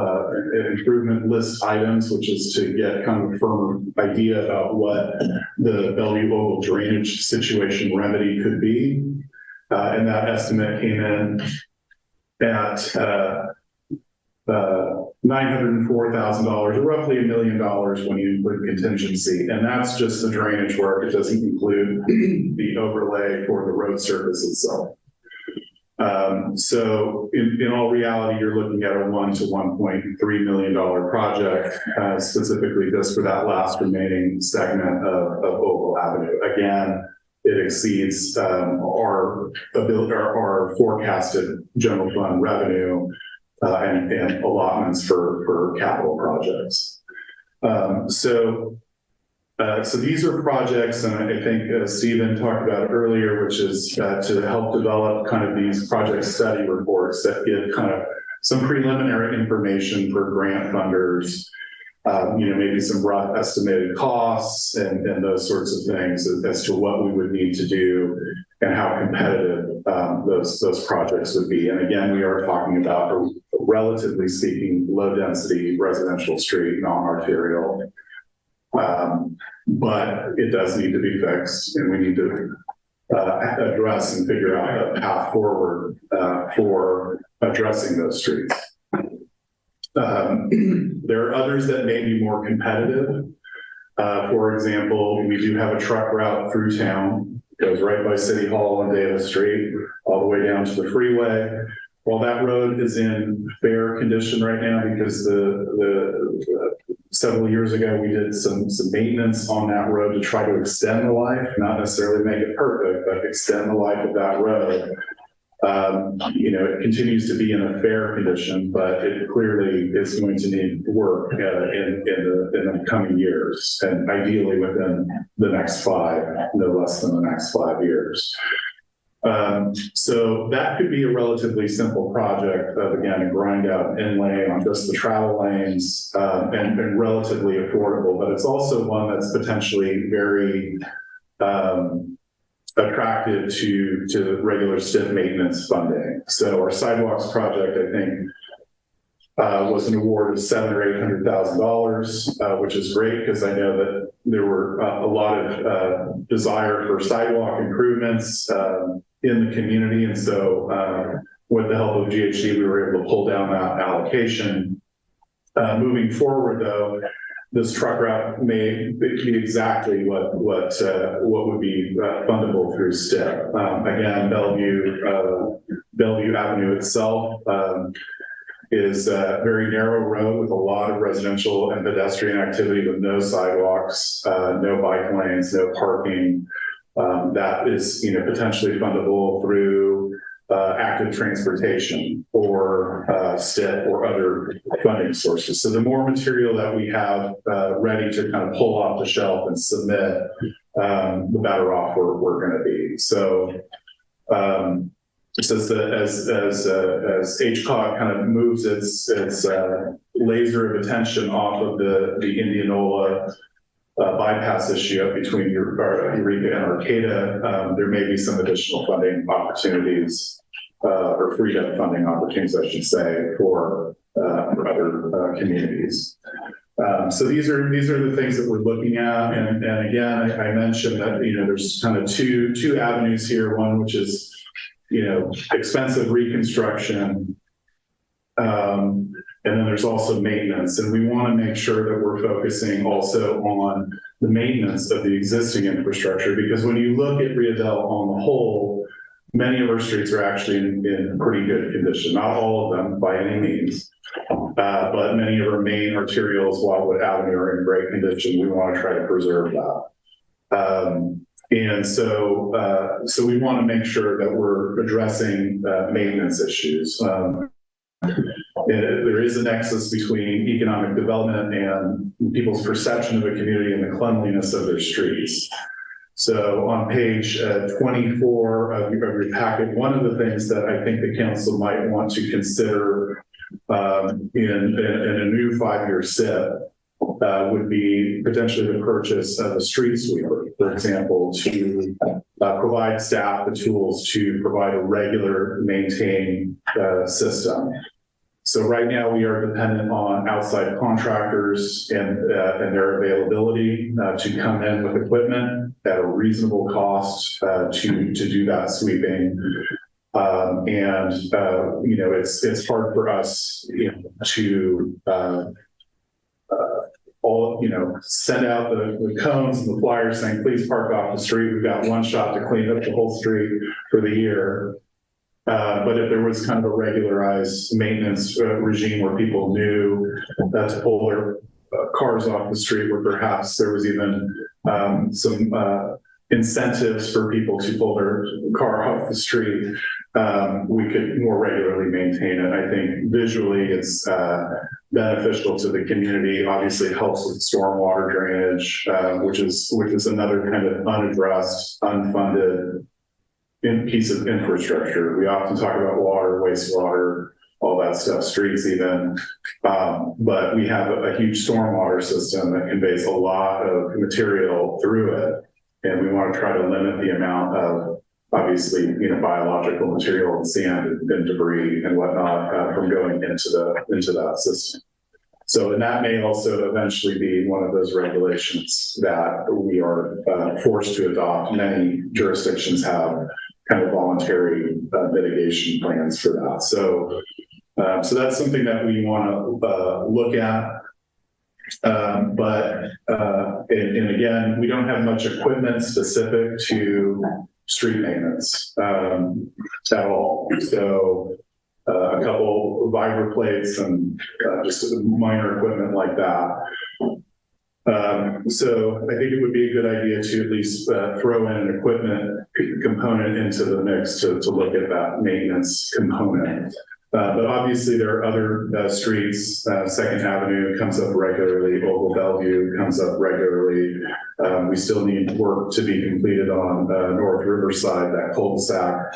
improvement list items, which is to get kind of a firm idea about what the Bellevue Oval drainage situation remedy could be. And that estimate came in at $904,000, roughly $1 million when you include contingency. And that's just the drainage work. It doesn't include the overlay for the road surface itself. So in all reality, you're looking at a $1 to $1.3 million project, specifically just for that last remaining segment of Oval Avenue. Again, it exceeds our forecasted general fund revenue and allotments for capital projects. So these are projects, and I think Stephen talked about earlier, which is to help develop kind of these project study reports that give kind of some preliminary information for grant funders, maybe some rough estimated costs and those sorts of things as to what we would need to do and how competitive those projects would be. And again, we are talking about a relatively speaking low density residential street, non-arterial. But it does need to be fixed, and we need to address and figure out a path forward for addressing those streets. There are others that may be more competitive. For example, we do have a truck route through town, goes right by City Hall and Davis Street, all the way down to the freeway. While that road is in fair condition right now because several years ago we did some maintenance on that road to try to extend the life, not necessarily make it perfect, but extend the life of that road. It continues to be in a fair condition, but it clearly is going to need work in the coming years, and ideally within the next 5, no less than the next 5 years. So that could be a relatively simple project of, again, a grind out inlay on just the travel lanes, and relatively affordable, but it's also one that's potentially very attractive to regular STIP maintenance funding. So our sidewalks project, I think, was an award of $700,000 or $800,000, which is great because I know that there were a lot of desire for sidewalk improvements in the community, and so with the help of GHD, we were able to pull down that allocation. Moving forward, though, this truck route may be exactly what would be fundable through STIP. Again, Bellevue Avenue itself is a very narrow road with a lot of residential and pedestrian activity with no sidewalks, no bike lanes, no parking. That is, potentially fundable through active transportation or STIP or other funding sources. So the more material that we have ready to kind of pull off the shelf and submit, the better off we're going to be. So just as HCOG kind of moves its laser of attention off of the Indianola bypass issue up between Eureka and Arcata, there may be some additional funding opportunities or freed up funding opportunities, I should say, for other communities. So these are the things that we're looking at, and again, I mentioned that there's kind of two avenues here. One which is expensive reconstruction. And then there's also maintenance, and we want to make sure that we're focusing also on the maintenance of the existing infrastructure, because when you look at Riadel on the whole, Many of our streets are actually in pretty good condition, not all of them by any means. But many of our main arterials, Wildwood Avenue, are in great condition. We want to try to preserve that. And so we want to make sure that we're addressing maintenance issues. There is a nexus between economic development and people's perception of a community and the cleanliness of their streets. So on page 24 of your packet, one of the things that I think the council might want to consider in a new 5-year SIP would be potentially the purchase of a street sweeper, for example, to provide staff the tools to provide a regular maintained system. So right now we are dependent on outside contractors and their availability to come in with equipment at a reasonable cost to do that sweeping. You know, it's hard for us, you know, to send out the cones and the flyers saying, please park off the street. We've got one shot to clean up the whole street for the year. But if there was kind of a regularized maintenance regime where people knew that to pull their cars off the street, where perhaps there was even some incentives for people to pull their car off the street, we could more regularly maintain it. I think visually it's beneficial to the community. Obviously, it helps with stormwater drainage, which is another kind of unaddressed, unfunded piece of infrastructure. We often talk about water, wastewater, all that stuff, streets even, but we have a huge stormwater system that conveys a lot of material through it, and we want to try to limit the amount of, obviously, you know, biological material and sand and debris and whatnot from going into that system. So, and that may also eventually be one of those regulations that we are forced to adopt. Many jurisdictions have kind of voluntary mitigation plans for that. So that's something that we want to look at. And again, we don't have much equipment specific to street maintenance at all. So a couple vibra plates and just minor equipment like that. So I think it would be a good idea to at least throw in an equipment component into the mix to look at that maintenance component. But obviously there are other streets. Second Avenue comes up regularly. Oval Bellevue comes up regularly. We still need work to be completed on North Riverside, that cul-de-sac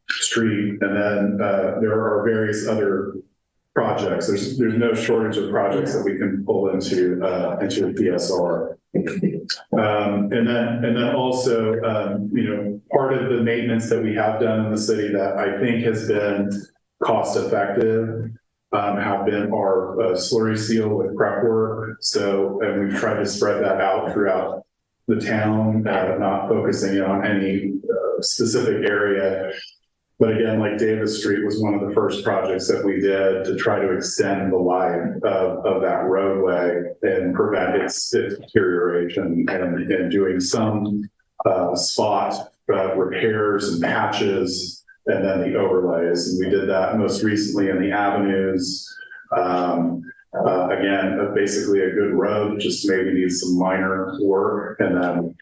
street. And then there are various other projects. There's no shortage of projects that we can pull into a PSR. And then also, you know, part of the maintenance that we have done in the city that I think has been cost effective have been our slurry seal with prep work. So, and we've tried to spread that out throughout the town, not focusing on any specific area. But again, like Davis Street was one of the first projects that we did to try to extend the life of that roadway and prevent its deterioration, and doing some spot repairs and patches, and then the overlays. And we did that most recently in the avenues. Again, basically a good road, just maybe needs some minor work, and then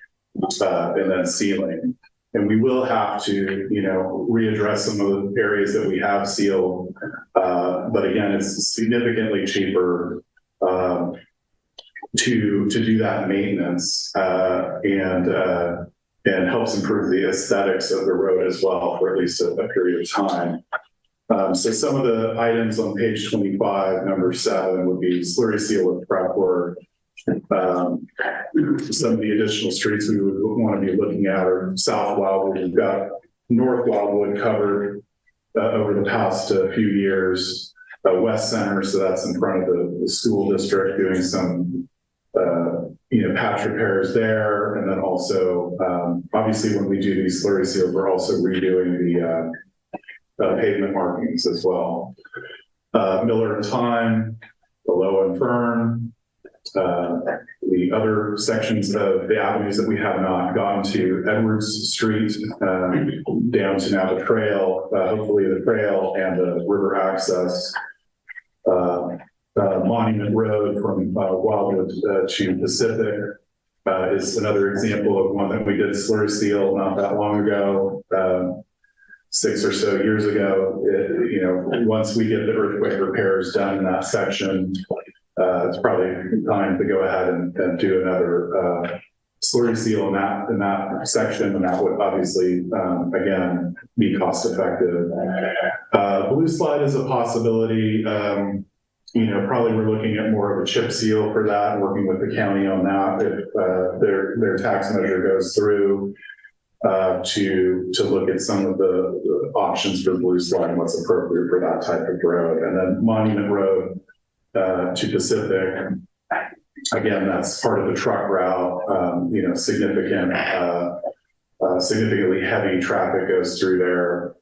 sealing. And we will have to, you know, readdress some of the areas that we have sealed. But again, it's significantly cheaper to do that maintenance and helps improve the aesthetics of the road as well for at least a period of time. So some of the items on page 25, number 7, would be slurry seal with prep work. Some of the additional streets we would want to be looking at are South Wildwood. We've got North Wildwood covered over the past few years. West Center, so that's in front of the school district, doing some patch repairs there, and then also obviously when we do these slurry seals, we're also redoing the pavement markings as well. Miller and Time, Below and Fern. the other sections of the avenues that we have not gotten to, Edwards Street, down to now the trail, hopefully the trail and the river access. Monument Road from Wildwood to Pacific is another example of one that we did slurry seal not that long ago, 6 or so years ago. Once we get the earthquake repairs done in that section, it's probably time to go ahead and do another slurry seal in that section, and that would obviously again be cost effective. Blue slide is a possibility. Probably we're looking at more of a chip seal for that, working with the county on that if their tax measure goes through, to look at some of the options for blue slide and what's appropriate for that type of road. And then Monument Road to Pacific, again, that's part of the truck route. Significantly heavy traffic goes through there.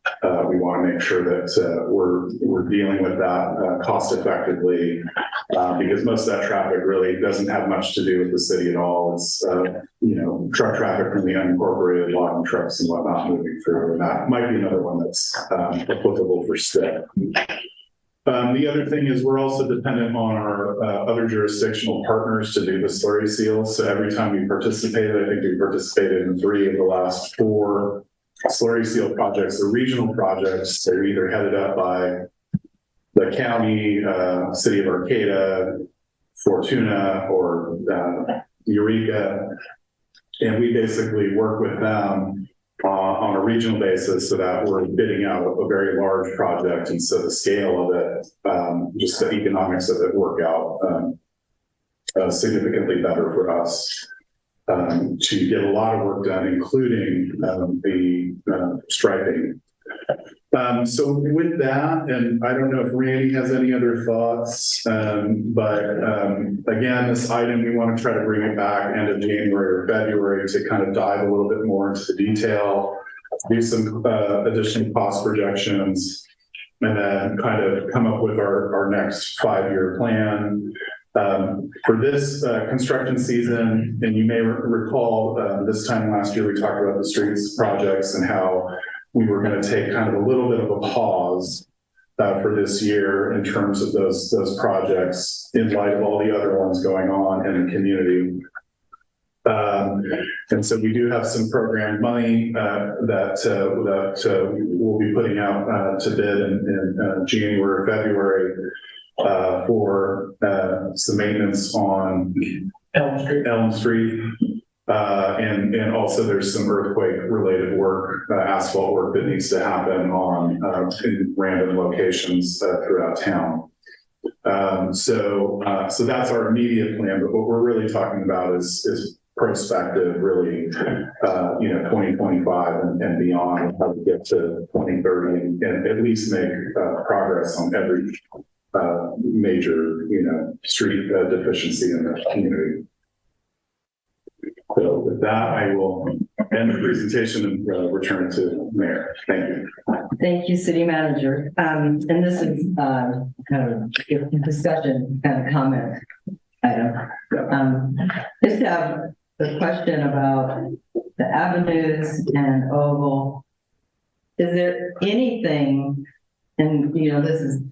We want to make sure that we're dealing with that cost effectively, because most of that traffic really doesn't have much to do with the city at all. It's truck traffic from the unincorporated logging trucks and whatnot moving through, and that might be another one that's applicable for STIP. The other thing is we're also dependent on our other jurisdictional partners to do the slurry seals. So every time we participated, I think we participated in 3 of the last 4 slurry seal projects, or regional projects. They're either headed up by the county, city of Arcata, Fortuna, or Eureka. And we basically work with them on a regional basis so that we're bidding out a very large project. And so the scale of it, just the economics of it work out significantly better for us to get a lot of work done, including the striping. So with that, and I don't know if Randy has any other thoughts, but again, this item, we want to try to bring it back end of January or February to kind of dive a little bit more into the detail, do some additional cost projections, and then kind of come up with our next 5-year plan. For this construction season, and you may recall this time last year, we talked about the streets projects and how we were going to take kind of a little bit of a pause for this year in terms of those projects in light of all the other ones going on in the community. And so we do have some program money that we'll be putting out to bid in January or February for some maintenance on Elm Street. And also there's some earthquake related work, asphalt work that needs to happen on in random locations throughout town. So that's our immediate plan, but what we're really talking about is prospective, really, 2025 and beyond, how to get to 2030 and at least make progress on every major, street deficiency in the community. So with that, I will end the presentation and return to Mayor. Thank you. Thank you, City Manager. And this is kind of a discussion kind of comment item. Just have a question about the avenues and Oval. Is there anything, and this is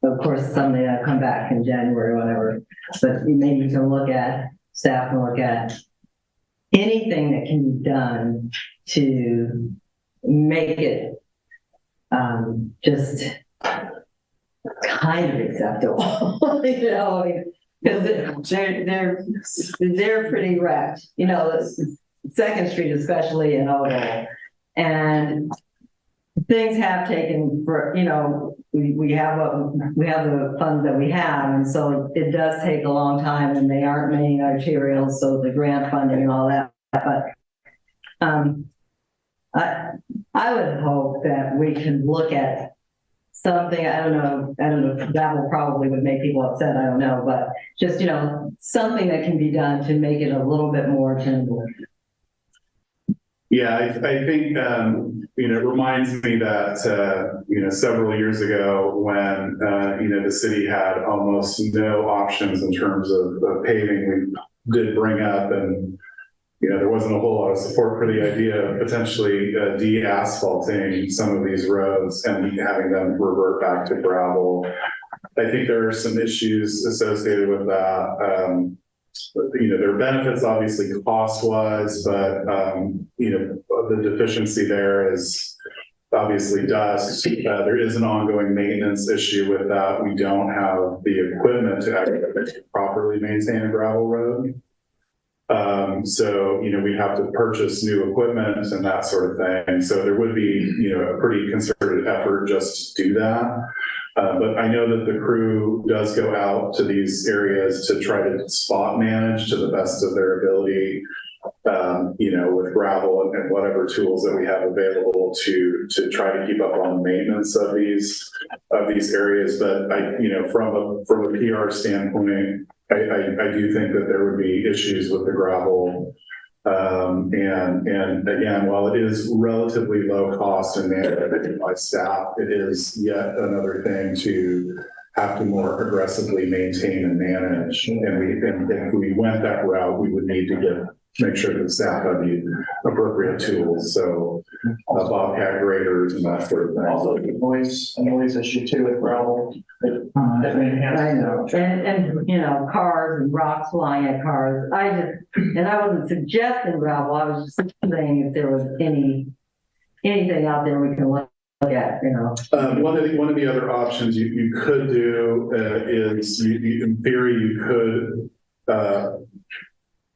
of course something that'll come back in January or whatever, but maybe to look at, staff can look at anything that can be done to make it just kind of acceptable, because they're pretty wrecked, Second Street especially in Oval, and things have taken for, we have the funds that we have, and so it does take a long time, and they aren't main arterials, so the grant funding and all that. But I would hope that we can look at something. I don't know if that will probably would make people upset. I don't know, but just something that can be done to make it a little bit more attainable. Yeah, I think, it reminds me that, several years ago when, the city had almost no options in terms of paving, we did bring up, and there wasn't a whole lot of support for the idea of potentially de-asphalting some of these roads and having them revert back to gravel. I think there are some issues associated with that. There are benefits, obviously, cost-wise, but the deficiency there is obviously dust. There is an ongoing maintenance issue with that. We don't have the equipment to actually properly maintain a gravel road. So we have to purchase new equipment and that sort of thing. So there would be, a pretty concerted effort just to do that. But I know that the crew does go out to these areas to try to spot manage to the best of their ability, with gravel and whatever tools that we have available to try to keep up on the maintenance of these areas. But from a PR standpoint, I do think that there would be issues with the gravel. And again, while it is relatively low cost and managed by staff, it is yet another thing to have to more aggressively maintain and manage. And if we went that route, we would need to make sure that the staff have the appropriate tools. So bobcat graders and that sort of thing. Also, a noise issue too with gravel. I know, and cars and rocks flying at cars. I wasn't suggesting gravel. I was just saying if there was anything out there we can look at. One of the other options you could do is in theory you could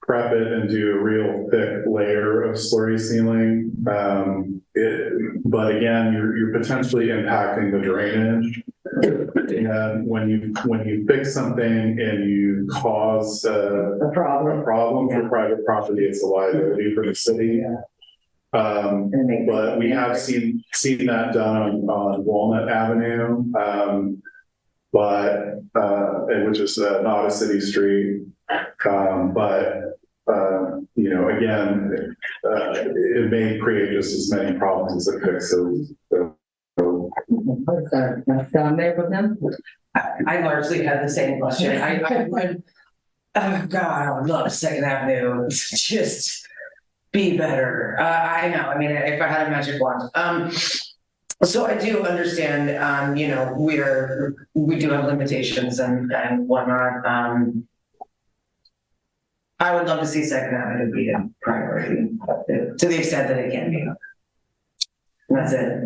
prep it and do a real thick layer of slurry sealing. But again, you're potentially impacting the drainage. And when you fix something and you cause a problem for private property, it's a liability for the city. But we have seen that done on Walnut Avenue, which is not a city street. Again, it may create just as many problems as it fixes. I largely had the same question. I would, oh God, I would love Second Avenue to just be better. I know, I mean, if I had a magic wand. So I do understand, we do have limitations and whatnot. I would love to see Second Avenue be a priority to the extent that it can be. That's it.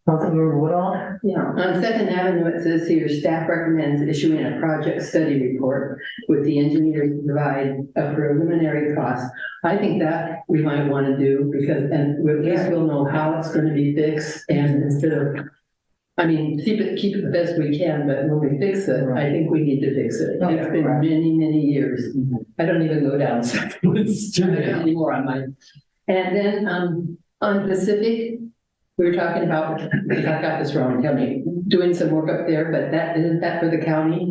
Councilmember Woodall? Yeah, on Second Avenue, it says here, staff recommends issuing a project study report with the engineers to provide a preliminary cost. I think that we might want to do because, and at least we'll know how it's going to be fixed, and instead of, keep it the best we can, but when we fix it, I think we need to fix it. It's been many years. I don't even go down Second Street anymore on mine. And then on Pacific, we were talking about, if I got this wrong, tell me, doing some work up there, but isn't that for the county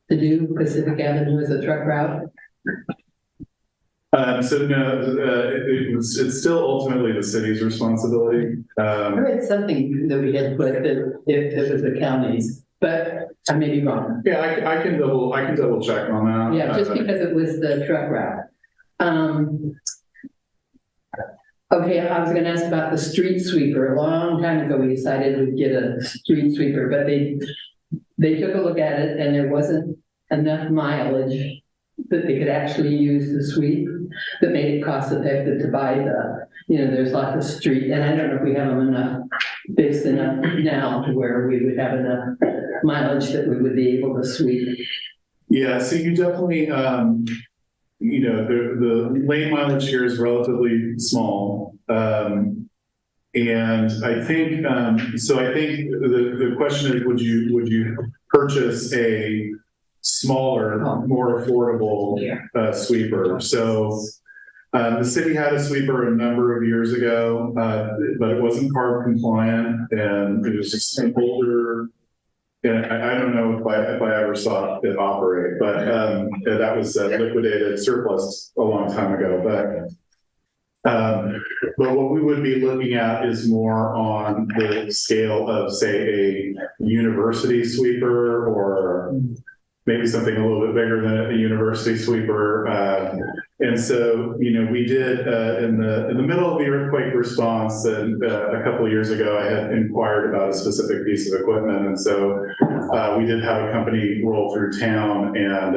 to do Pacific Avenue as a truck route? So no, it's still ultimately the city's responsibility. I read something that we had put that if it was the county's, but I may be wrong. Yeah, I can double check on that. Yeah, just because it was the truck route. Okay, I was gonna ask about the street sweeper. A long time ago, we decided we'd get a street sweeper, but they took a look at it and there wasn't enough mileage that they could actually use the sweep that made it cost effective to buy there's lots of street, and I don't know if we have them enough, fixed enough now to where we would have enough mileage that we would be able to sweep. Yeah, so you definitely, the lane mileage here is relatively small. And I think, the question is, would you purchase a smaller, more affordable sweeper? So the city had a sweeper a number of years ago, but it wasn't CARB compliant, and it was just an older. And I don't know if I ever saw it operate, but that was liquidated surplus a long time ago. But what we would be looking at is more on the scale of, say, a university sweeper or maybe something a little bit bigger than a university sweeper. And so, we did in the middle of the earthquake response, and a couple of years ago, I had inquired about a specific piece of equipment, and so we did have a company roll through town and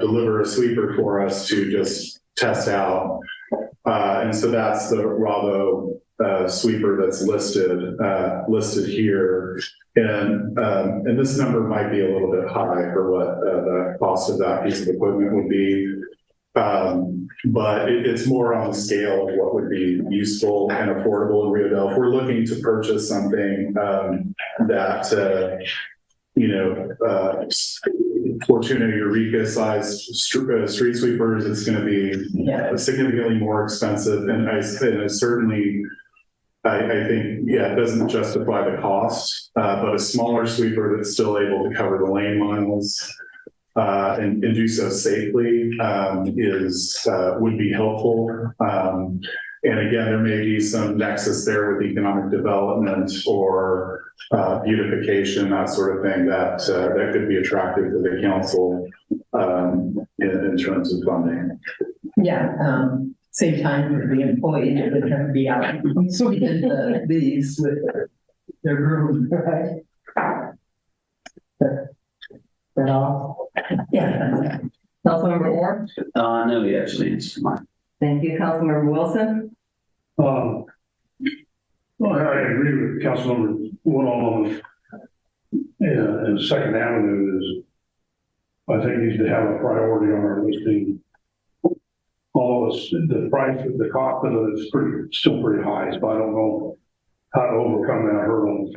deliver a sweeper for us to just test out. And so that's the Ravo sweeper that's listed here. And this number might be a little bit high for what the cost of that piece of equipment would be. But it's more on the scale of what would be useful and affordable in Rio Dell. If we're looking to purchase something that, Fortuna Eureka sized street sweepers, it's going to be significantly more expensive. And I certainly, I think, it doesn't justify the cost, but a smaller sweeper that's still able to cover the lane miles and do so safely would be helpful. And again, there may be some nexus there with economic development or beautification, that sort of thing that could be attractive to the council in terms of funding. Yeah, same time for the employees that are gonna be out sweeping these with their room, right? That all? Yeah. Councilmember Moore? No, he actually answered mine. Thank you. Councilmember Wilson? Well, I agree with Councilmember Woodall. And Second Avenue is, I think, needs to have a priority on our listing. Although the price, the cost of it is still pretty high, so I don't know how to overcome that hurdle.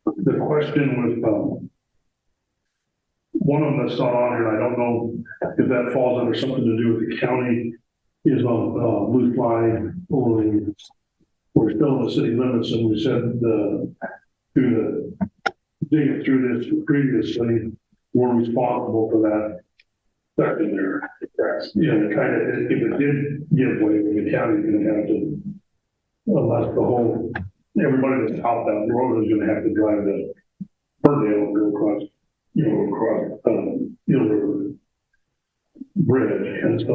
The question with one of them that's not on here, and I don't know if that falls under something to do with the county, is on Blue Fly. We're still in the city limits, and we said digging through this previously, we're responsible for that. Stuck in there. Kind of, if it did give way, the county's going to have to, unless everybody that's out that road is going to have to drive the Burdale go across, Eel River Bridge. And so,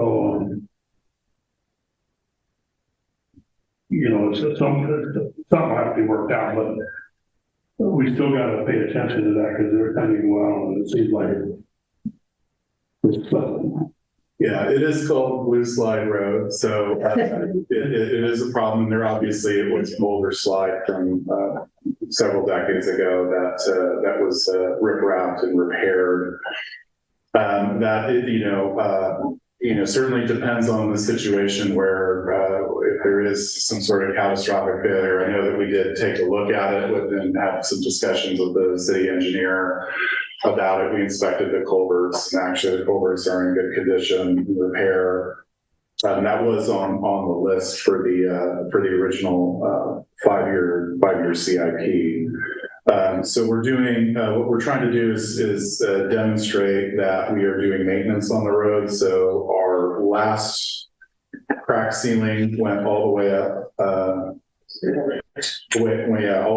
it's something has to be worked out, but we still got to pay attention to that because every time you go out, and it seems like Yeah, it is called Blue Slide Road, so it is a problem. There obviously it was an older slide from several decades ago that was rip-wrapped and repaired. Certainly depends on the situation where if there is some sort of catastrophic failure. I know that we did take a look at it and have some discussions with the city engineer about it. We inspected the culverts, and actually the culverts are in good condition, repair. That was on the list for the original 5-year CIP. So we're doing what we're trying to do is demonstrate that we are doing maintenance on the road. So our last crack sealing went all the way up. All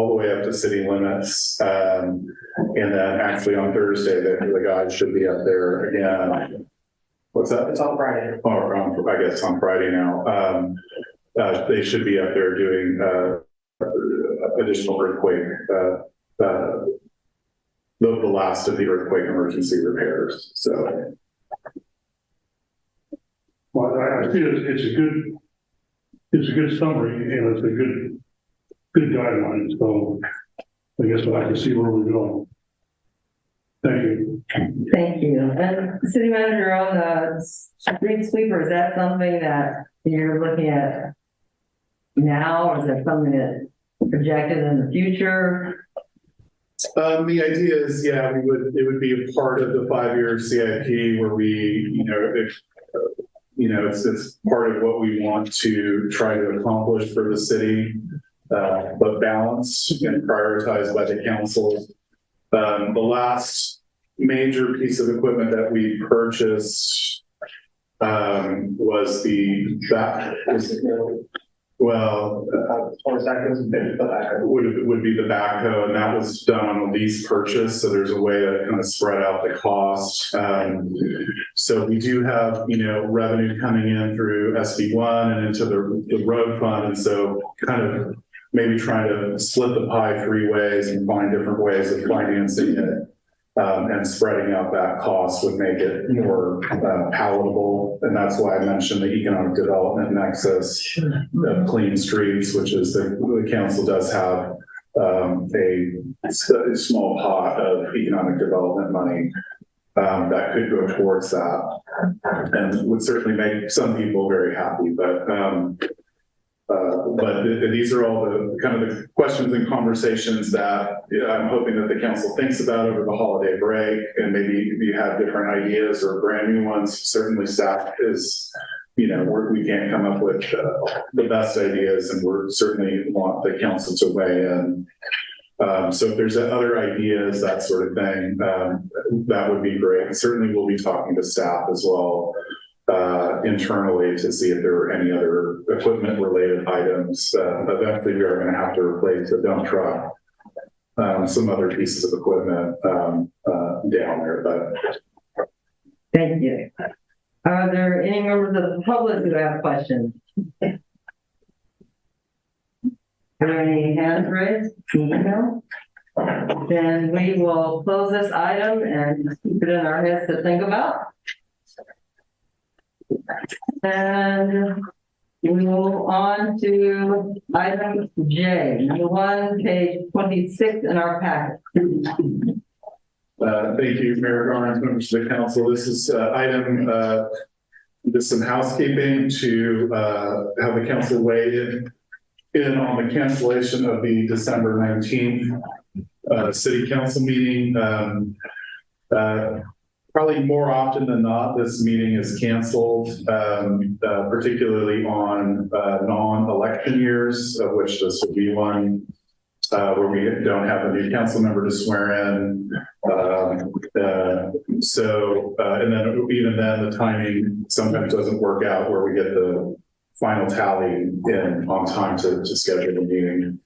the way up to city limits. And then actually on Thursday, the guys should be up there again. What's that? It's on Friday. Or I guess on Friday now. They should be up there doing additional earthquake, the last of the earthquake emergency repairs. So. Well, I feel it's a good summary, and it's a good guideline. So I guess we'll have to see where we're going. Thank you. Thank you. And city manager, on the street sweeper, is that something that you're looking at now, or is that something that projected in the future? The idea is, it would be a part of the 5-year CIP where we, it's part of what we want to try to accomplish for the city, but balanced and prioritized by the council. The last major piece of equipment that we purchased was the Well, As far as that goes, maybe the back. would be the backhoe, and that was done on a lease purchase, so there's a way to kind of spread out the cost. So we do have, revenue coming in through SB1 and into the road fund, and so kind of maybe trying to split the pie 3 ways and find different ways of financing it. And spreading out that cost would make it more palatable. And that's why I mentioned the economic development nexus of clean streets, which is the council does have a small pot of economic development money that could go towards that and would certainly make some people very happy. But these are all the kind of the questions and conversations that I'm hoping that the council thinks about over the holiday break, and maybe if you have different ideas or brand new ones, certainly staff is, we can't come up with the best ideas, and we're certainly want the council to weigh in. So if there's other ideas, that sort of thing, that would be great. And certainly we'll be talking to staff as well. Internally to see if there are any other equipment related items. Eventually we are going to have to replace the dump truck, some other pieces of equipment down there, but. Thank you. Are there any members of the public who have questions? Are there any hands raised? No? Then we will close this item and keep it in our heads to think about. And we move on to item J, number 1, page 26 in our packet. Thank you, Mayor Garnes, members of the council. This is item, just some housekeeping to have the council weigh in on the cancellation of the December 19th city council meeting. Probably more often than not, this meeting is canceled, particularly on non-election years, of which this would be one, where we don't have a new council member to swear in. And then even then, the timing sometimes doesn't work out where we get the final tally in on time to schedule the meeting.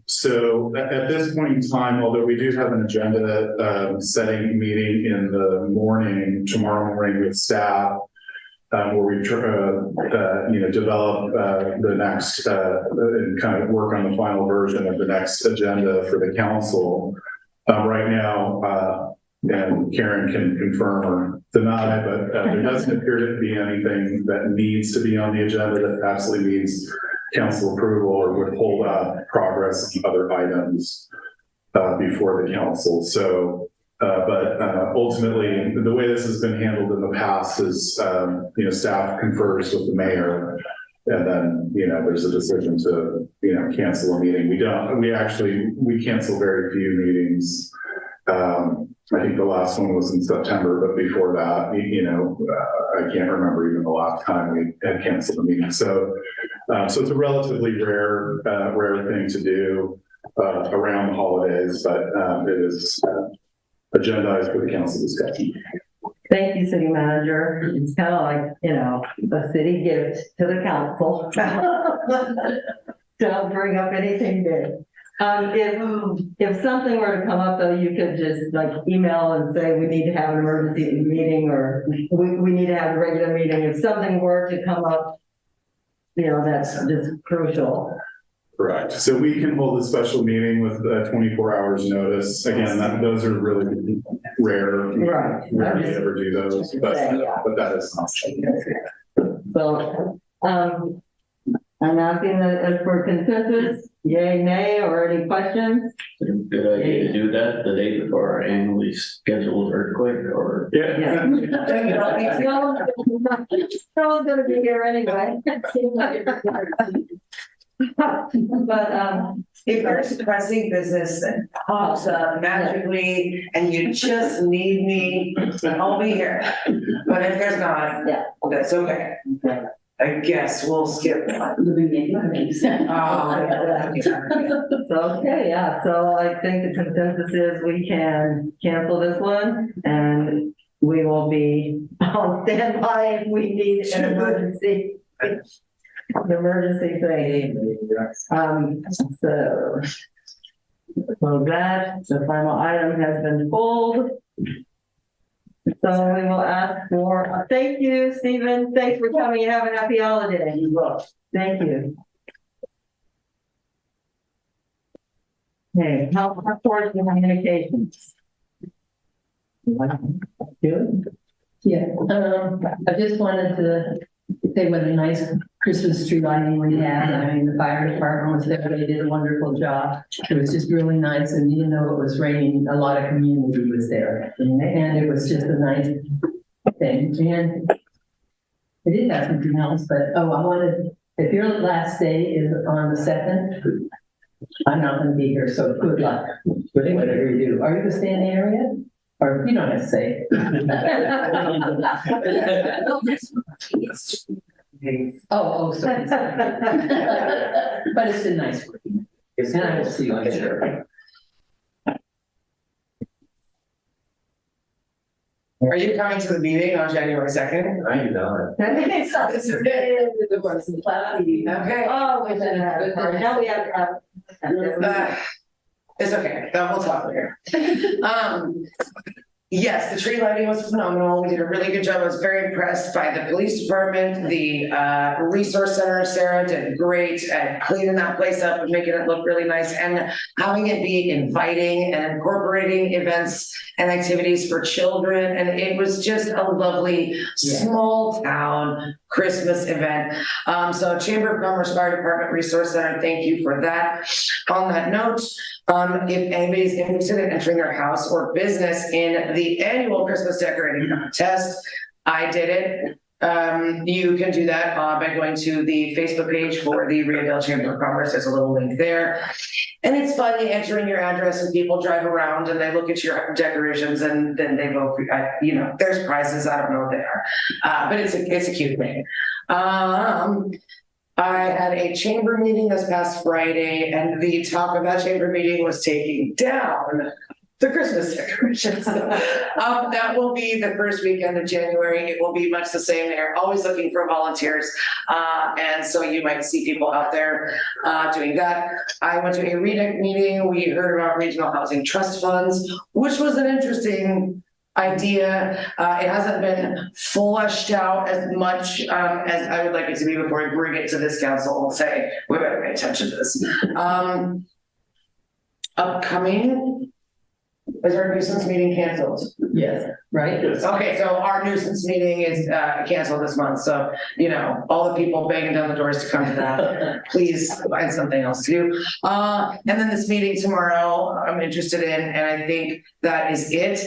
So at this point in time, although we do have an agenda setting meeting in the morning, tomorrow morning with staff, where we develop the next and kind of work on the final version of the next agenda for the council. Right now, and Karen can confirm or deny, but there doesn't appear to be anything that needs to be on the agenda that absolutely needs council approval or would hold up progress on other items before the council. So, but ultimately, the way this has been handled in the past is, staff confers with the mayor, and then, there's a decision to, cancel a meeting. We cancel very few meetings. I think the last one was in September, but before that, I can't remember even the last time we had canceled a meeting. So it's a relatively rare thing to do around the holidays, but it is agendized for the council discussion. Thank you, City Manager. It's kind of like, a city gift to the council. Don't bring up anything big. If something were to come up, though, you could just email and say, we need to have an emergency meeting, or we need to have a regular meeting. If something were to come up, that's just crucial. Correct. So we can hold a special meeting with 24 hours notice. Again, those are really rare. Right. Rarely ever do those, but that is not. So, I'm asking that for consensus, yay, nay, or any questions? Good idea to do that the day before our annually scheduled earthquake, or? Yeah. No one's gonna be here anyway. But, If there's pressing business that pops up magically and you just need me, I'll be here. But if there's not, that's okay. I guess we'll skip one. Okay, so I think the consensus is we can cancel this one, and we will be on standby if we need an emergency. the emergency thing. So that, the final item has been pulled. So we will ask for, thank you, Stephen. Thanks for coming. Have a happy holiday. Thank you. Okay, health reports and communications. Good. Yeah, I just wanted to say what a nice Christmas tree lighting we had. I mean, the fire department was there, they did a wonderful job. It was just really nice, and even though it was raining, a lot of community was there. And it was just a nice thing. And I did have something else, but, I wanted, if your last day is on the 2nd, I'm not gonna be here, so good luck with whatever you do. Are you gonna stay in the area? Or you don't have to say. Sorry. But it's been nice working. And I will see you, I'm sure. Are you coming to the meeting on January 2nd? I am not. Okay. Oh, we should have, now we have to have. It's okay, we'll talk later. Yes, the tree lighting was phenomenal. We did a really good job. I was very impressed by the police department, the resource center. Sarah did great at cleaning that place up and making it look really nice and having it be inviting and incorporating events and activities for children. And it was just a lovely small town Christmas event. So Chamber of Commerce, Fire Department, Resource Center, thank you for that. On that note, if anybody's interested in entering their house or business in the annual Christmas decorating contest, I did it. You can do that by going to the Facebook page for the Rio Dell Chamber of Commerce. There's a little link there. And it's fun, you enter in your address and people drive around and they look at your decorations and then they vote for you. You know, there's prizes, I don't know what they are. But it's a cute thing. I had a chamber meeting this past Friday, and the talk of that chamber meeting was taking down the Christmas decorations. That will be the first weekend of January. It will be much the same there, always looking for volunteers. And so you might see people out there doing that. I went to a REDEC meeting. We heard about regional housing trust funds, which was an interesting idea. It hasn't been fleshed out as much as I would like it to be before we bring it to this council and say, we better pay attention to this. Upcoming, is our nuisance meeting canceled? Yes, right? Okay, so our nuisance meeting is canceled this month. So, you know, all the people banging down the doors to come to that, please find something else to do. And then this meeting tomorrow, I'm interested in, and I think that is it.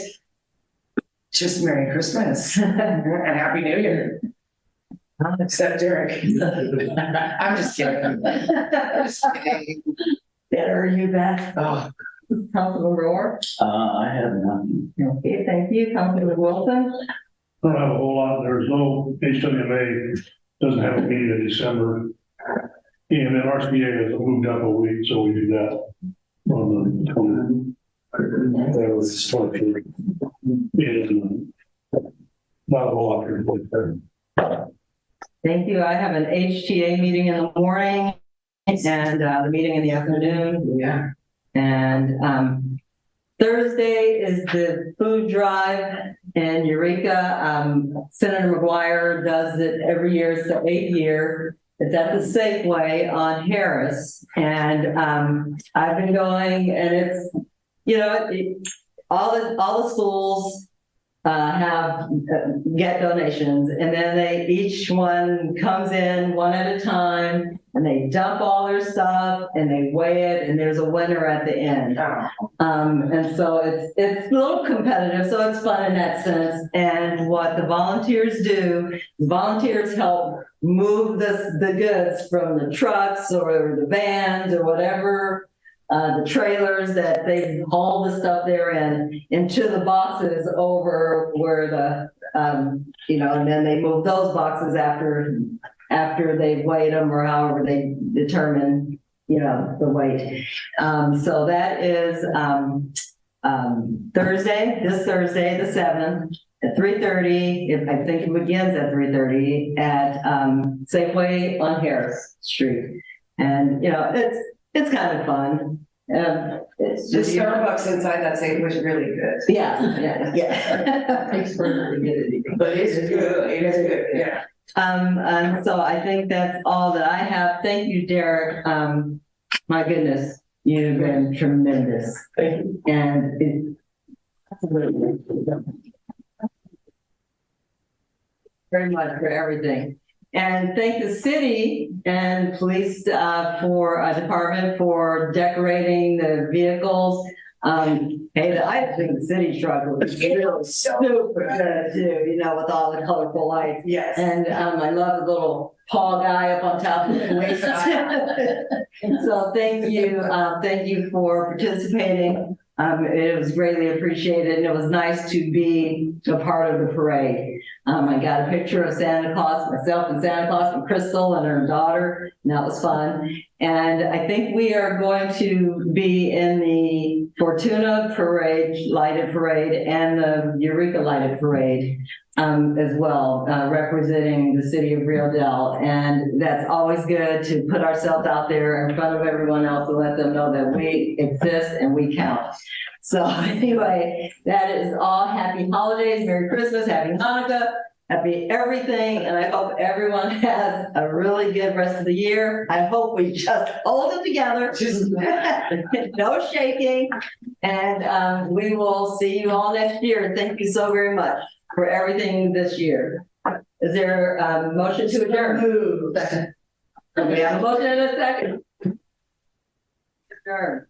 Just Merry Christmas and Happy New Year. Except Derek. I'm just kidding. I'm just kidding. Better you back. Oh. Councilmember Orr. I have nothing. Okay, thank you. Councilmember Wilson. I don't have a whole lot. There's no HWMA, doesn't have a meeting in December. And then RCA has moved up a week, so we do that on the 20th. That was 23. And not a whole lot to report there. Thank you. I have an HTA meeting in the morning and the meeting in the afternoon. Yeah. And Thursday is the food drive in Eureka. Senator McGuire does it every year. It's the 8th year. It's at the Safeway on Harris. And I've been going, and it's, you know, all the schools get donations, and then each one comes in one at a time, and they dump all their stuff and they weigh it, and there's a winner at the end. And so it's a little competitive, so it's fun in that sense. And what the volunteers do, volunteers help move the goods from the trucks or the vans or whatever, the trailers that they haul the stuff there into the boxes over where the, you know, and then they move those boxes after they've weighed them or however they determine, you know, the weight. So that is Thursday, this Thursday, the 7th. at 3:30. I think it begins at 3:30 at Safeway on Harris Street. And, it's kind of fun. It's The just, Starbucks inside that safe was really good. yeah. Thanks for But it's good, it is good, yeah. And so I think that's all that I have. Thank you, Derek. My goodness, you've been tremendous. Thank you. And very much for everything. And thank the city and police department for decorating the vehicles. I think the city truck was really super good too, with all the colorful lights. Yes. And I love the little paw guy up on top of the police. So thank you for participating. It was greatly appreciated, and it was nice to be a part of the parade. I got a picture of Santa Claus, myself and Santa Claus, and Crystal and her daughter, and that was fun. And I think we are going to be in the Fortuna Parade, lighted parade, and the Eureka lighted parade as well, representing the city of Rio Dell. And that's always good to put ourselves out there in front of everyone else and let them know that we exist and we count. So anyway, that is all. Happy holidays, Merry Christmas, Happy Hanukkah, happy everything. And I hope everyone has a really good rest of the year. I hope we just hold it together. No shaking. And we will see you all next year. Thank you so very much for everything this year. Is there a motion to adjourn? We have a motion in a second. Adjourn.